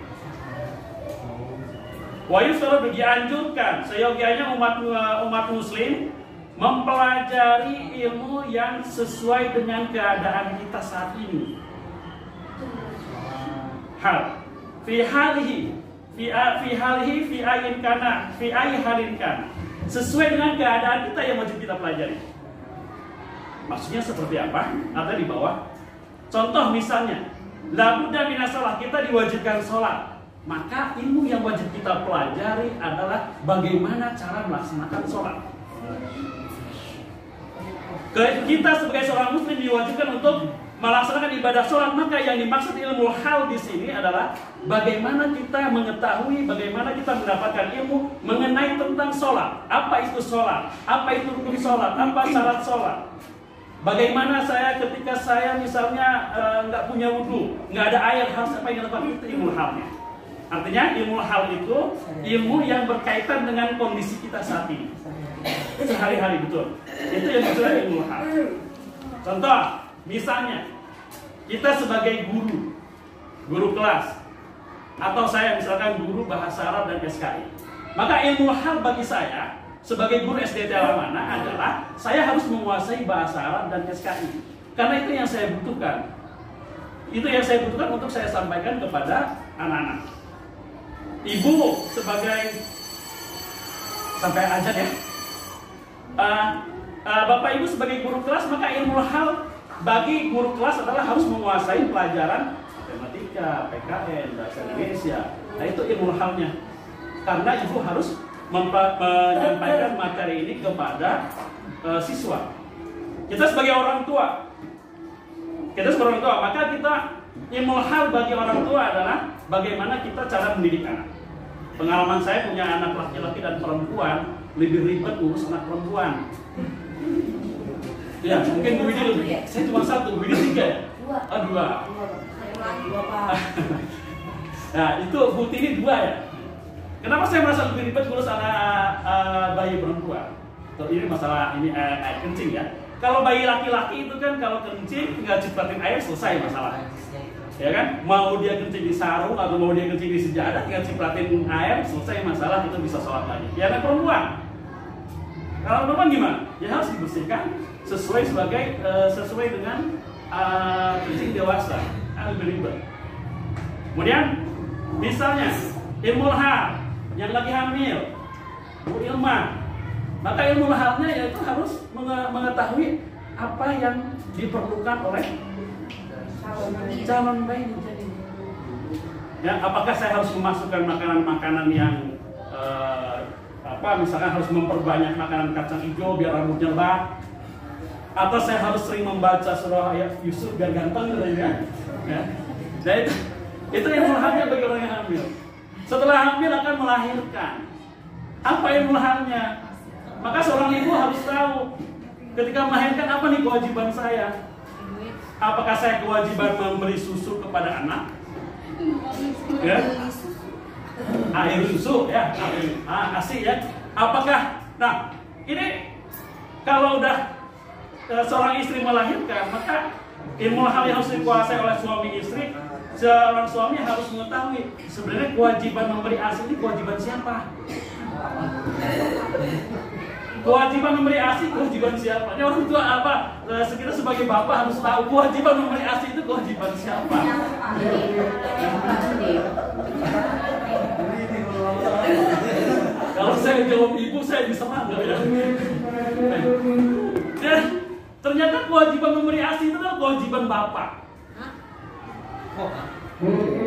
Wa yustaradu, dianjurkan seyogianya umat muslim mempelajari ilmu yang sesuai dengan keadaan kita saat ini. Hal fi halihi fi ayyin kana fi ayyi halin kana, sesuai dengan keadaan kita yang wajib kita pelajari. Maksudnya seperti apa? Ada di bawah. Contoh misalnya, labudda minasalah, kita diwajibkan sholat. Maka ilmu yang wajib kita pelajari adalah bagaimana cara melaksanakan sholat. Kita sebagai seorang muslim diwajibkan untuk melaksanakan ibadah sholat. Maka yang dimaksud ilmu hal di sini adalah bagaimana kita mengetahui, bagaimana kita mendapatkan ilmu mengenai tentang sholat. Apa itu sholat? Apa itu rukun sholat? Apa syarat sholat? Bagaimana saya ketika saya misalnya nggak punya wudhu, nggak ada air, harus apa yang dilakukan? Itu ilmu halnya. Artinya ilmu hal itu ilmu yang berkaitan dengan kondisi kita saat ini, sehari-hari, betul. Itu yang disebut ilmu hal. Contoh, misalnya kita sebagai guru kelas, atau saya misalkan guru bahasa Arab dan SKI, maka ilmu hal bagi saya sebagai guru SDT Alamana adalah saya harus menguasai bahasa Arab dan SKI, karena itu yang saya butuhkan. Itu yang saya butuhkan untuk saya sampaikan kepada anak-anak. Ibu sebagai sampai aja ya, Bapak Ibu sebagai guru kelas, maka ilmu hal bagi guru kelas adalah harus menguasai pelajaran matematika, PKN, bahasa Indonesia. Nah itu ilmu halnya, karena ibu harus menyampaikan materi ini kepada siswa. Kita sebagai orang tua, maka kita ilmu hal bagi orang tua adalah bagaimana kita cara mendidik anak. Pengalaman saya punya anak laki-laki dan perempuan, lebih ribet urus anak perempuan. Ya, mungkin Bu Widi lebih. Saya cuma satu, Bu Widi 3 ya? 2. Nah, itu bukti ini 2 ya. Kenapa saya merasa lebih ribet ngurus anak bayi perempuan? Ini masalah ini air kencing ya. Kalau bayi laki-laki itu kan kalau kencing tinggal cipratin air selesai masalah. Ya kan? Mau dia kencing di sarung atau mau dia kencing di sejadah tinggal cipratin air selesai masalah, itu bisa sholat lagi. Ya anak perempuan. Kalau perempuan gimana? Ya harus dibersihkan sesuai dengan kencing dewasa. Lebih ribet. Kemudian misalnya ilmu hal yang lagi hamil, Bu Ilma, maka ilmu halnya yaitu harus mengetahui apa yang diperlukan oleh calon bayi. Ya, apakah saya harus memasukkan makanan-makanan yang misalkan harus memperbanyak makanan kacang hijau biar rambutnya lebat, atau saya harus sering membaca surah ayat Yusuf biar ganteng gitu ya. Nah itu ilmu halnya bagi orang yang hamil. Setelah hamil akan melahirkan. Apa ilmu halnya? Maka seorang ibu harus tahu ketika melahirkan apa nih kewajiban saya. Apakah saya kewajiban memberi susu kepada anak? Ya. Air susu ya, ASI ya. Apakah? Nah, ini kalau udah seorang istri melahirkan, maka ilmu hal yang harus dikuasai oleh suami istri. Seorang suami harus mengetahui sebenarnya kewajiban memberi ASI ini kewajiban siapa? Kewajiban memberi ASI kewajiban siapa? Ini orang tua apa? Kita sebagai bapak harus tahu kewajiban memberi ASI itu kewajiban siapa? Kalau saya jawab ibu, saya diserang nggak ya? Dan ternyata kewajiban memberi ASI itu adalah kewajiban bapak.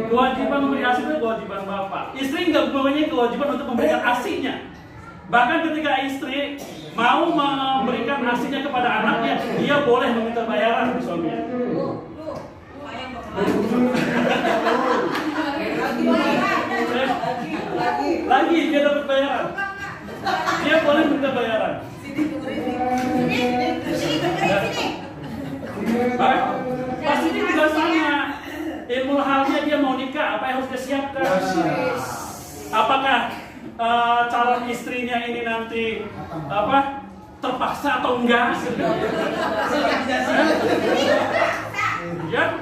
Kewajiban memberi ASI itu kewajiban bapak. Istri nggak mempunyai kewajiban untuk memberikan ASI-nya. Bahkan ketika istri mau memberikan ASI-nya kepada anaknya, dia boleh meminta bayaran dari suaminya. Lagi dia dapat bayaran. Dia boleh minta bayaran. Pasti ini juga sama. Ilmu halnya dia mau nikah, apa yang harus dia siapkan? Apakah calon istrinya ini nanti terpaksa atau enggak? Ya?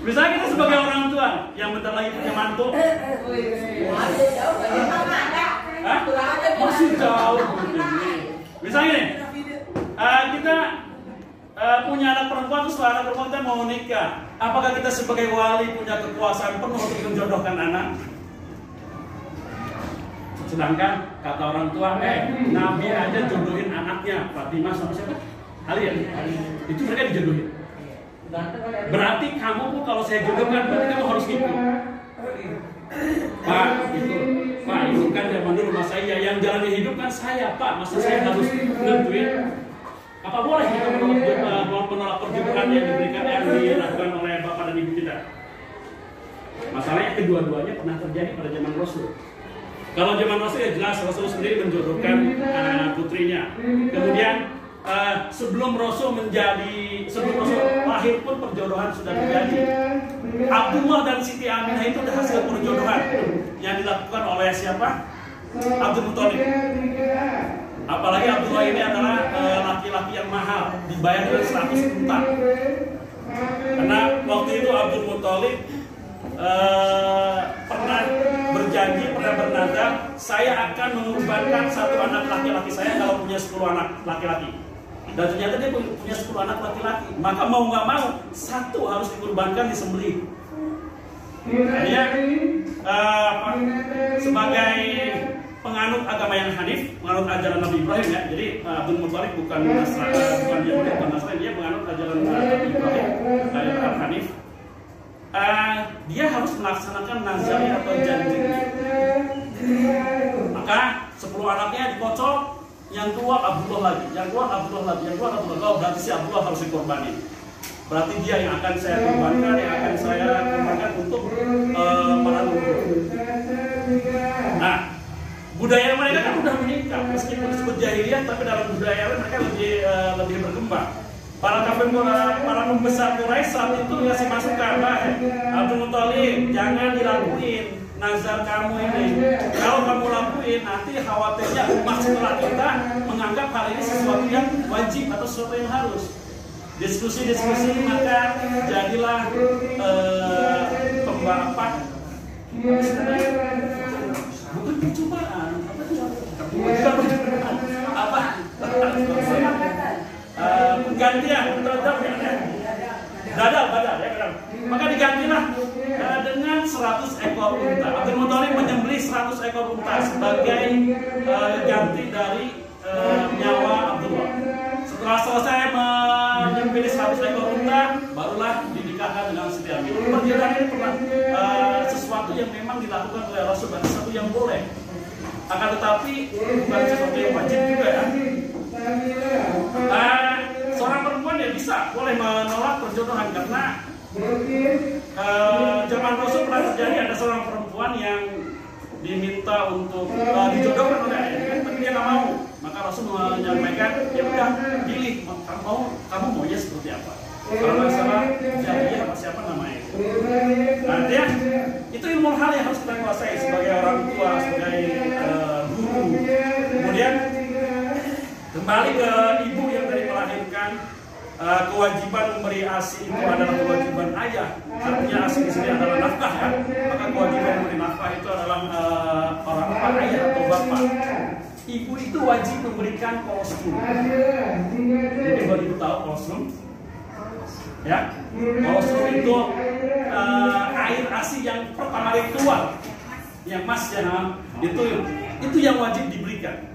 Misalnya kita sebagai orang tua yang bentar lagi punya mantu, masih jauh. Misalnya nih, kita punya anak perempuan, terus anak perempuan kita mau nikah. Apakah kita sebagai wali punya kekuasaan penuh untuk menjodohkan anak? Sedangkan kata orang tua, Nabi aja jodohin anaknya, Fatimah sama siapa? Ali ya? Itu mereka dijodohin. Berarti kamu pun kalau saya jodohkan, berarti kamu harus ikut. Pak, itu kan zaman dulu mas saya, yang jalannya hidup kan saya, Pak. Masa saya harus nentuin? Apa boleh kita menolak perjodohan yang diberikan yang dilakukan oleh bapak dan ibu kita? Masalahnya kedua-duanya pernah terjadi pada zaman Rasul. Kalau zaman Rasul ya jelas Rasul sendiri menjodohkan putrinya. Kemudian sebelum Rasul lahir pun perjodohan sudah terjadi. Abdullah dan Siti Aminah itu adalah hasil perjodohan yang dilakukan oleh siapa? Abdul Muthalib. Apalagi Abdullah ini adalah laki-laki yang mahal, dibayar dengan 100 unta. Karena waktu itu Abdul Muthalib pernah berjanji, pernah bernazar, saya akan mengorbankan 1 anak laki-laki saya kalau punya 10 anak laki-laki. Dan ternyata dia punya 10 anak laki-laki. Maka mau nggak mau 1 harus dikorbankan, disembelih. Dia sebagai penganut agama yang Hanif, penganut ajaran Nabi Ibrahim ya. Jadi Abdul Muthalib bukan Yahudi, bukan Nasrani, dia penganut ajaran Nabi Ibrahim, ajaran Hanif. Dia harus melaksanakan nazarnya atau janjinya. Maka 10 anaknya dikocok, yang keluar Abdullah lagi, yang keluar Abdullah lagi, yang keluar Abdullah. Oh, berarti si Abdullah harus dikorbankan. Berarti dia yang akan saya korbankan, yang akan saya korbankan untuk para leluhur. Nah, budaya mereka kan udah menikah, meskipun disebut jahiliyah, tapi dalam budaya mereka lebih berkembang. para kafir, para pembesar Quraisy saat itu ngasih masukan, Abdul Muthalib, jangan dilakuin nazar kamu ini. Kalau kamu lakuin, nanti khawatirnya umat setelah kita menganggap hal ini sesuatu yang wajib atau sesuatu yang harus. Diskusi, maka jadilah bukan percobaan, penggantian dadal ya. Maka digantilah dengan 100 ekor unta. Abdul Muthalib menyembelih 100 ekor unta sebagai ganti dari nyawa Abdullah. Setelah selesai menyembelih 100 ekor unta, barulah dinikahkan dengan Siti Aminah. Perjalanan ini pernah sesuatu yang memang dilakukan oleh Rasul, dan sesuatu yang boleh. Akan tetapi bukan sesuatu yang wajib juga ya. Seorang perempuan ya bisa boleh menolak perjodohan, karena zaman Rasul pernah terjadi ada seorang perempuan yang diminta untuk dijodohkan oleh ayahnya, tapi dia nggak mau. Maka Rasul menyampaikan, ya udah pilih, kamu maunya seperti apa. Kalau nggak salah jadinya siapa namanya. Artinya itu ilmu hal yang harus kita kuasai sebagai orang tua, sebagai guru. Kemudian kembali ke ibu yang dari melahirkan, kewajiban memberi ASI itu adalah kewajiban ayah. Artinya ASI di sini adalah nafkah ya. Maka kewajiban memberi nafkah itu adalah orang tua, ayah atau bapak. Ibu itu wajib memberikan kolostrum. Jadi kalau ibu tahu kolostrum, ya, kolostrum itu air ASI yang pertama kali keluar, yang mas ya, itu yang wajib diberikan.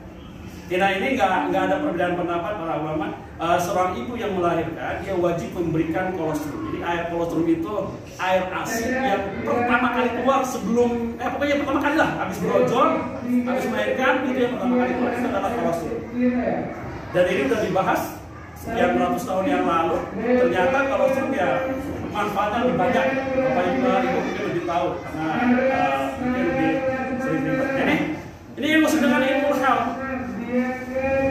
Nah ini nggak ada perbedaan pendapat para ulama. Seorang ibu yang melahirkan dia wajib memberikan kolostrum. Jadi air kolostrum itu air ASI yang pertama kali keluar sebelum pokoknya pertama kali lah habis brojol, habis melahirkan, itu yang pertama kali keluar itu adalah kolostrum. Dan ini sudah dibahas sekian ratus tahun yang lalu. Ternyata kolostrum ya manfaatnya lebih banyak. Bapak ibu mungkin lebih tahu karena mungkin lebih sering dengar. Ini yang maksud dengan ilmu hal.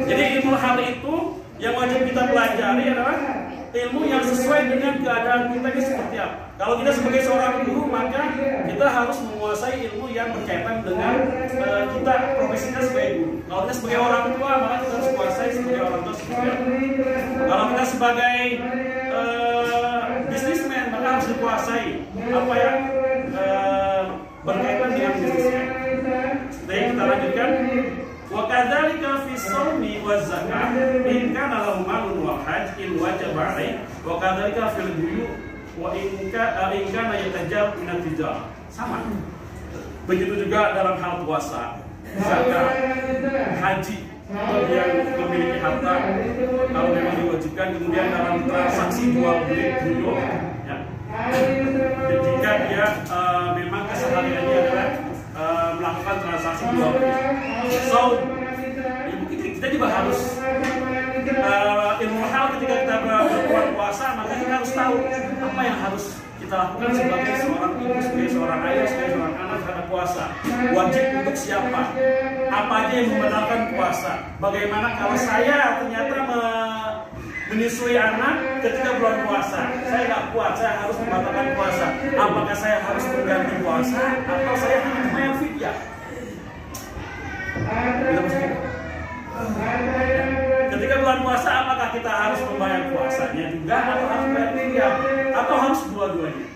Jadi ilmu hal itu yang wajib kita pelajari adalah ilmu yang sesuai dengan keadaan kita ini seperti apa. Kalau kita sebagai seorang guru, maka kita harus menguasai ilmu yang berkaitan dengan kita profesinya sebagai guru. Kalau kita sebagai orang tua, maka kita harus menguasai sebagai orang tua seperti apa. Kalau kita sebagai bisnismen, maka harus dikuasai apa yang berkaitan dengan bisnisnya. Baik, kita lanjutkan. Wa kadzalika fi shaumi wa zakat in kana lahu malun wa hajj in wajaba alaih wa kadzalika fil buyu wa in kana yatajab min al-tijar. Sama. Begitu juga dalam hal puasa, zakat, haji bagi yang memiliki harta kalau memang diwajibkan, kemudian dalam transaksi jual beli buyu ya. Jika dia memang kesehariannya adalah melakukan transaksi jual beli. So, kita juga harus ilmu hal ketika kita berbuat puasa, maka kita harus tahu apa yang harus kita lakukan sebagai seorang ibu, sebagai seorang ayah, sebagai seorang anak terhadap puasa. Wajib untuk siapa? Apa aja yang membatalkan puasa? Bagaimana kalau saya ternyata menyusui anak ketika bulan puasa, saya nggak kuat, saya harus membatalkan puasa. Apakah saya harus mengganti puasa atau saya harus membayar fidyah? Ketika bulan puasa, apakah kita harus membayar puasanya juga atau harus membayar fidyah atau harus dua-duanya?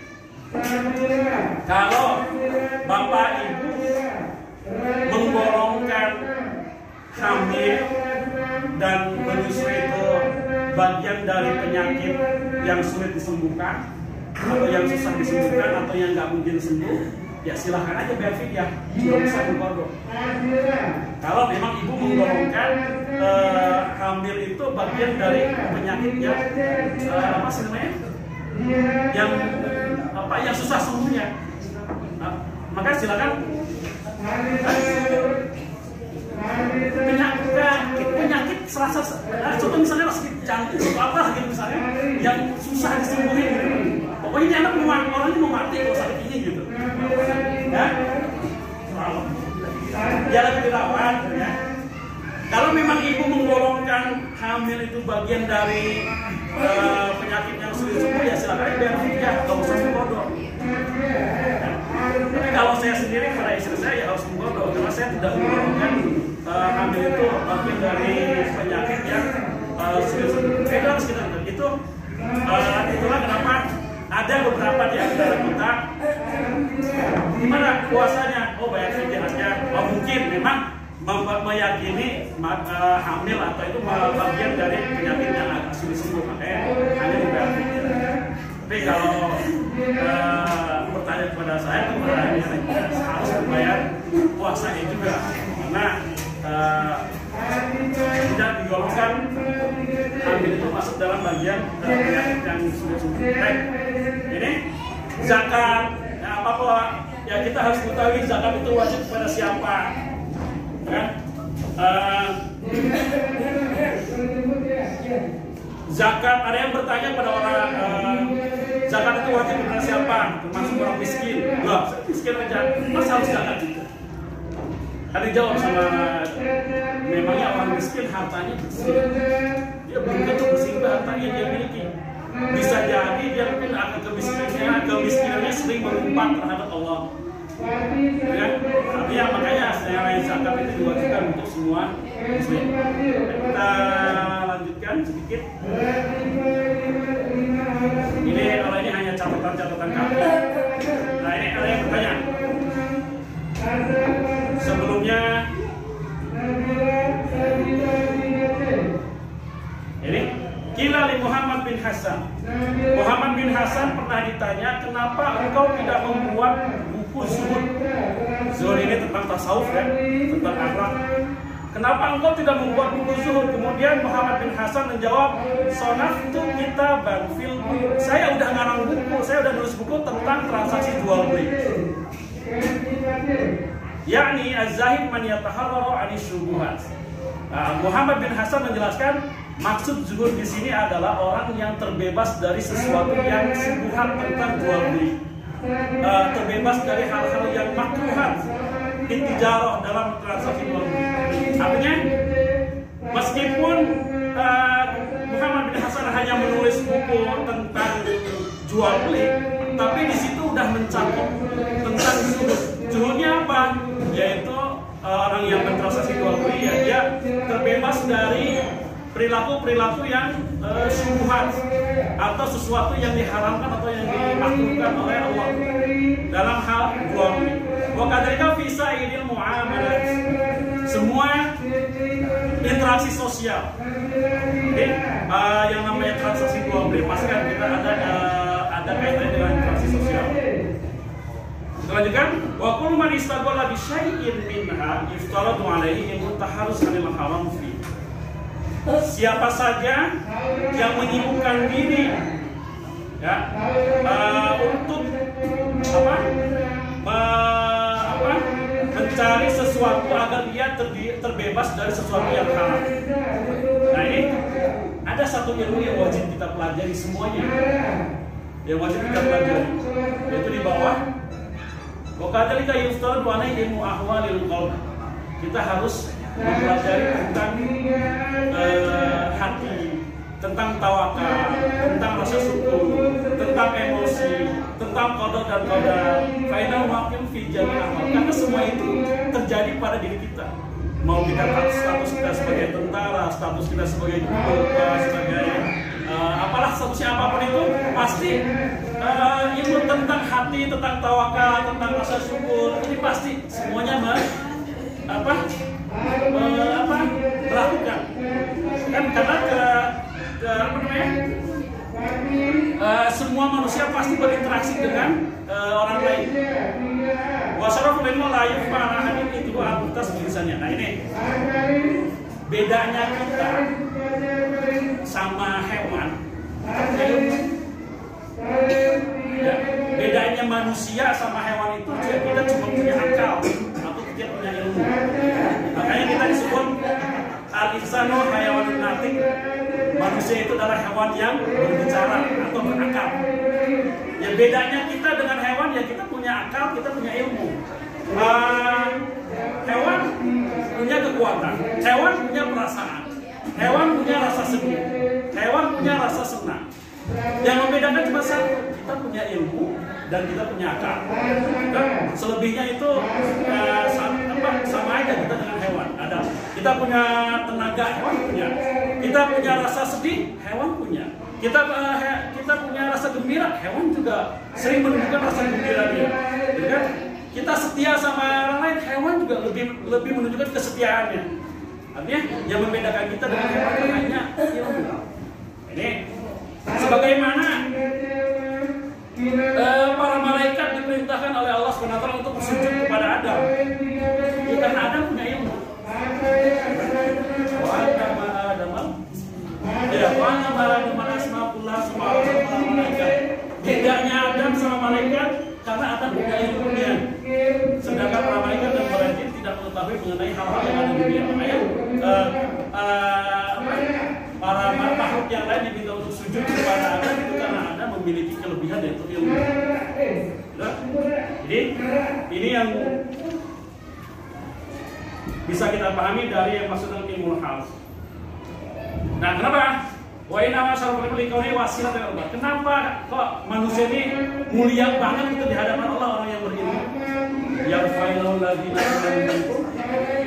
Kalau bapak ibu menggolongkan hamil dan menyusui itu bagian dari penyakit yang sulit disembuhkan atau yang susah disembuhkan atau yang nggak mungkin sembuh, ya silahkan aja bayar fidyah, sudah bisa berkorban. Kalau memang ibu menggolongkan hamil itu bagian dari penyakit yang apa sih namanya, yang susah sembuhnya, maka silakan. Penyakit serasa, contoh misalnya sakit jantung atau apa gitu misalnya yang susah disembuhin gitu. Pokoknya ini anak orang ini mau mati kalau sakit ini gitu. Ya, dia lagi dirawat ya. Kalau memang ibu menggolongkan hamil itu bagian dari penyakit yang sulit sembuh ya silakan bayar fidyah, nggak usah menggodok. Tapi kalau saya sendiri pada istri saya ya harus menggodok karena saya tidak menggodokkan hamil itu bagian dari penyakit yang sulit sembuh. Beda harus kita itu. Itulah kenapa ada beberapa di antara kita gimana puasanya, oh bayar fidyah aja. Oh, mungkin memang meyakini hamil atau itu bagian dari penyakit yang agak sulit sembuh, makanya hanya bayar fidyah. Tapi kalau bertanya kepada saya itu berarti harus membayar puasanya juga karena tidak digolongkan hamil itu masuk dalam bagian penyakit yang sulit sembuh. Baik, ini zakat, nah, apa ya kita harus mengetahui zakat itu wajib kepada siapa, kan? Zakat, ada yang bertanya pada orang zakat itu wajib kepada siapa, termasuk orang miskin. Loh, miskin aja, masa harus zakat juga? Ada jawab sama memangnya orang miskin hartanya bersih, dia belum tentu bersih juga hartanya dia miliki. Bisa jadi dia mungkin akan kemiskinannya sering mengumpat terhadap Allah. Ya, artinya makanya secara zakat itu diwajibkan untuk semua muslim. Kita lanjutkan sedikit. Ini hanya catatan kami. Nah ini ada yang bertanya. Sebelumnya ini Kilali Muhammad bin Hasan. Muhammad bin Hasan pernah ditanya, kenapa engkau tidak membuat buku zuhud? Zuhud ini tentang tasawuf ya, tentang akhlak. Kenapa engkau tidak membuat buku zuhud? Kemudian Muhammad bin Hasan menjawab, sonaftu kitaban fil. Saya udah ngarang buku, saya udah nulis buku tentang transaksi jual beli. Yakni az-zahid man yataharraru 'ani syubuhat. Muhammad bin Hasan menjelaskan maksud zuhud di sini adalah orang yang terbebas dari sesuatu yang syubhat tentang jual beli, terbebas dari hal-hal yang makruhat intijarah dalam transaksi jual beli. Artinya meskipun Muhammad bin Hasan hanya menulis buku tentang jual beli, tapi di situ udah mencakup tentang zuhud. Zuhudnya apa? Yaitu orang yang bertransaksi jual beli ya dia terbebas dari perilaku-perilaku yang syubhat atau sesuatu yang diharamkan atau yang dimakruhkan oleh Allah dalam hal jual beli. Wa kadzalika fi sa'iril muamalat, semua interaksi sosial. Jadi yang namanya transaksi jual beli pasti kan kita ada kaitannya dengan interaksi sosial. Lanjutkan, wa kullu man istaqalla bi syai'in minha yuftaradu 'alaihi mutaharris 'anil haram fi. Siapa saja yang menyibukkan diri ya untuk mencari sesuatu agar dia terbebas dari sesuatu yang haram. Nah ini ada satu ilmu yang wajib kita pelajari semuanya, yang wajib kita pelajari, yaitu di bawah. Wakadzalika yuftaradu 'alaihi ilmu ahwalil qalb. Kita harus mempelajari tentang hati, tentang tawakal, tentang rasa syukur, tentang emosi, tentang qada dan qadar. Fainal waqim fi jami' amal. Karena semua itu terjadi pada diri kita. Mau kita status kita sebagai tentara, status kita sebagai guru, sebagai apalah statusnya apapun itu, pasti ilmu tentang hati, tentang tawakal, tentang rasa syukur, ini pasti semuanya melakukan kan karena semua manusia pasti berinteraksi dengan orang lain. Wasaraful ilmu la yufqa ala hadin itu atas tulisannya. Nah ini bedanya kita sama hewan. Ya, bedanya manusia sama hewan itu kita cuma punya akal atau kita punya ilmu. Makanya kita disebut al-insanu hayawanun natik. Manusia itu adalah hewan yang berbicara atau berakal. Ya bedanya kita dengan hewan ya kita punya akal, kita punya ilmu. Hewan punya kekuatan, hewan punya perasaan, hewan punya rasa sedih, hewan punya rasa senang. Yang membedakan cuma satu, kita punya ilmu dan kita punya akal. Dan selebihnya itu sama aja kita dengan hewan. Ada kita punya tenaga, hewan punya. Kita punya rasa sedih, hewan punya. Kita punya rasa gembira, hewan juga sering menunjukkan rasa gembira dia. Jadi kan kita setia sama orang lain, hewan juga lebih menunjukkan kesetiaannya. Artinya yang membedakan kita dengan hewan hanya ilmu. Ini sebagaimana para malaikat diperintahkan oleh Allah SWT untuk bersujud kepada Adam. Ya, karena Adam punya ilmu. Bedanya Adam sama malaikat karena Adam punya ilmunya. Sedangkan para malaikat dan para jin tidak mengetahui mengenai hal-hal yang ada di dunia. Makanya para makhluk yang lain diminta untuk sujud kepada Adam itu karena Adam memiliki kelebihan yaitu ilmu. Jadi ini yang bisa kita pahami dari yang maksudnya ilmu hal. Nah, kenapa? Wa inna masyarakat likoni wasilah dengan Allah. Kenapa kok manusia ini mulia banget itu di hadapan Allah orang yang berilmu? Yang final lagi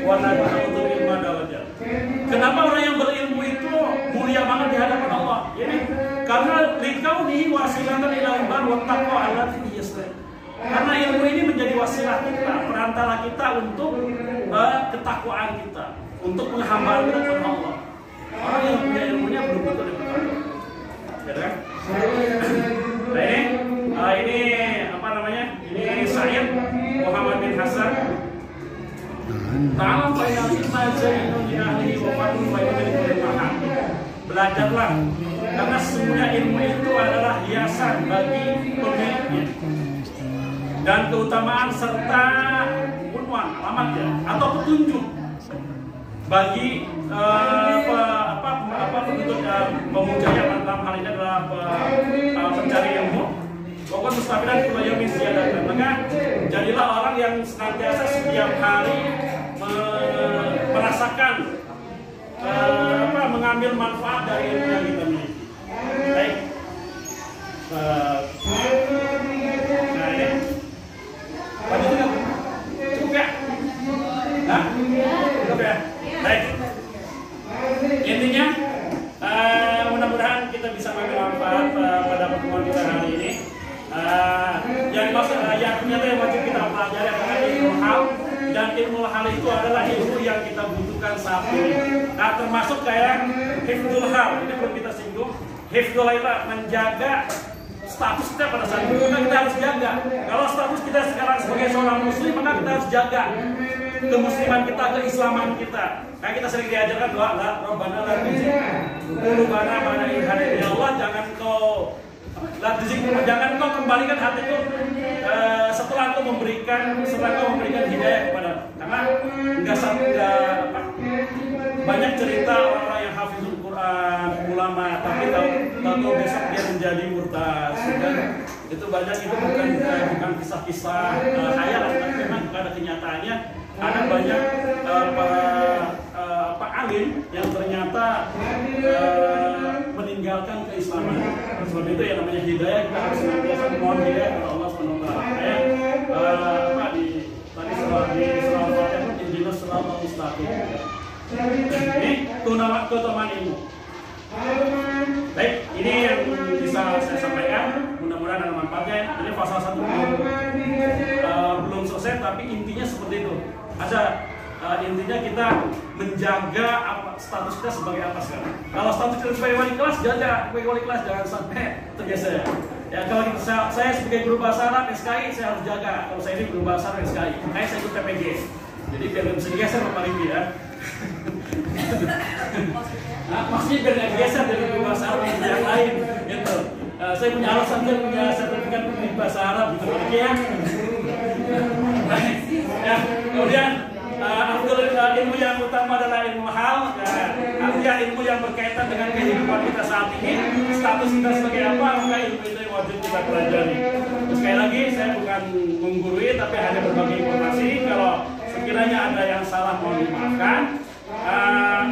warna untuk ilmu dawajah. Kenapa orang yang berilmu itu mulia banget di hadapan Allah? Ini karena likauni wasilatan ilal bar wa taqwa allati yasra. Karena ilmu ini menjadi wasilah kita, perantara kita untuk ketakwaan kita, untuk penghambaan kita kepada Allah. Orang yang punya ilmunya belum tentu diberkati. Ya kan? Nah ini apa namanya? Ini Said Muhammad bin Hasan. Ta'alam bayangi mazainu li ahli wa fadlu wa yudhil mahal. Belajarlah karena semuanya ilmu itu adalah hiasan bagi pemiliknya dan keutamaan serta unwan, alamat ya, atau petunjuk bagi penuntut pemujanya dalam hal ini adalah pencari ilmu. Pokok mustafidan kulayomin siadatan. Maka jadilah orang yang senantiasa setiap hari merasakan mengambil manfaat dari ilmu yang kita miliki. Baik. Nah ini lanjutkan. Cukup ya? Nah, cukup ya? Baik. Intinya mudah-mudahan kita bisa mengambil manfaat pada pertemuan kita hari ini. Yang ternyata yang wajib kita pelajari adalah ilmu hal, dan ilmu hal itu adalah ilmu yang kita butuhkan saat ini. Nah, termasuk kayak hifdzul hal, ini perlu kita singgung. Hifdzul hal menjaga status kita pada saat itu, maka kita harus jaga. Kalau status kita sekarang sebagai seorang muslim, maka kita harus jaga kemusliman kita, keislaman kita. Nah, kita sering diajarkan doa, Rabbana la tuzigh qulubana ba'da idh hadaytana. Ya Allah, jangan kau kembalikan hatiku setelah kau memberikan hidayah kepada. Karena banyak cerita orang-orang yang hafizul Quran, ulama, tapi tahu besok dia menjadi murtad. Itu banyak, itu bukan kisah-kisah khayalan, tapi memang pada kenyataannya ada banyak para alim yang ternyata meninggalkan keislaman. Sebab itu yang namanya hidayah, kita harus senantiasa mohon hidayah kepada Allah SWT. Tadi di surah Al-Fatihah itu ihdinas siratal mustaqim. Ini keutamaan ilmu. Baik, ini yang bisa saya sampaikan. Mudah-mudahan ada manfaatnya. Ini pasal 1 belum selesai, tapi intinya seperti itu. Intinya kita menjaga status kita sebagai apa sekarang. Kalau status kita sebagai wali kelas, sebagai wali kelas jangan sampai terbiasa ya. Ya, kalau saya sebagai guru bahasa Arab SKI, saya harus jaga. Kalau saya ini guru bahasa Arab SKI, makanya saya ikut TPG. Jadi biar bisa digeser sama Pak Ringgi ya. Maksudnya biar nggak geser dari guru bahasa Arab yang lain gitu. Saya punya alasan, saya punya sertifikat di bahasa Arab gitu ya. Ya, kemudian ilmu yang utama adalah ilmu hal, artinya ilmu yang berkaitan dengan kehidupan kita saat ini, status kita sebagai apa, maka ilmu itu yang wajib kita pelajari. Sekali lagi, saya bukan menggurui, tapi hanya berbagi informasi. Kalau sekiranya ada yang salah, mohon dimaafkan.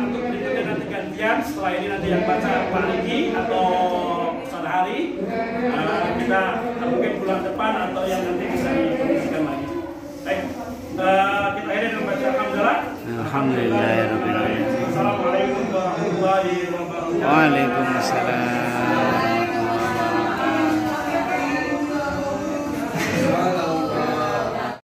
Untuk berikutnya nanti gantian, setelah ini nanti yang baca Pak Ringgi atau Ustaz Hari. Alhamdulillahirabbil alamin. Assalamualaikum warahmatullahi wabarakatuh. Waalaikumsalam.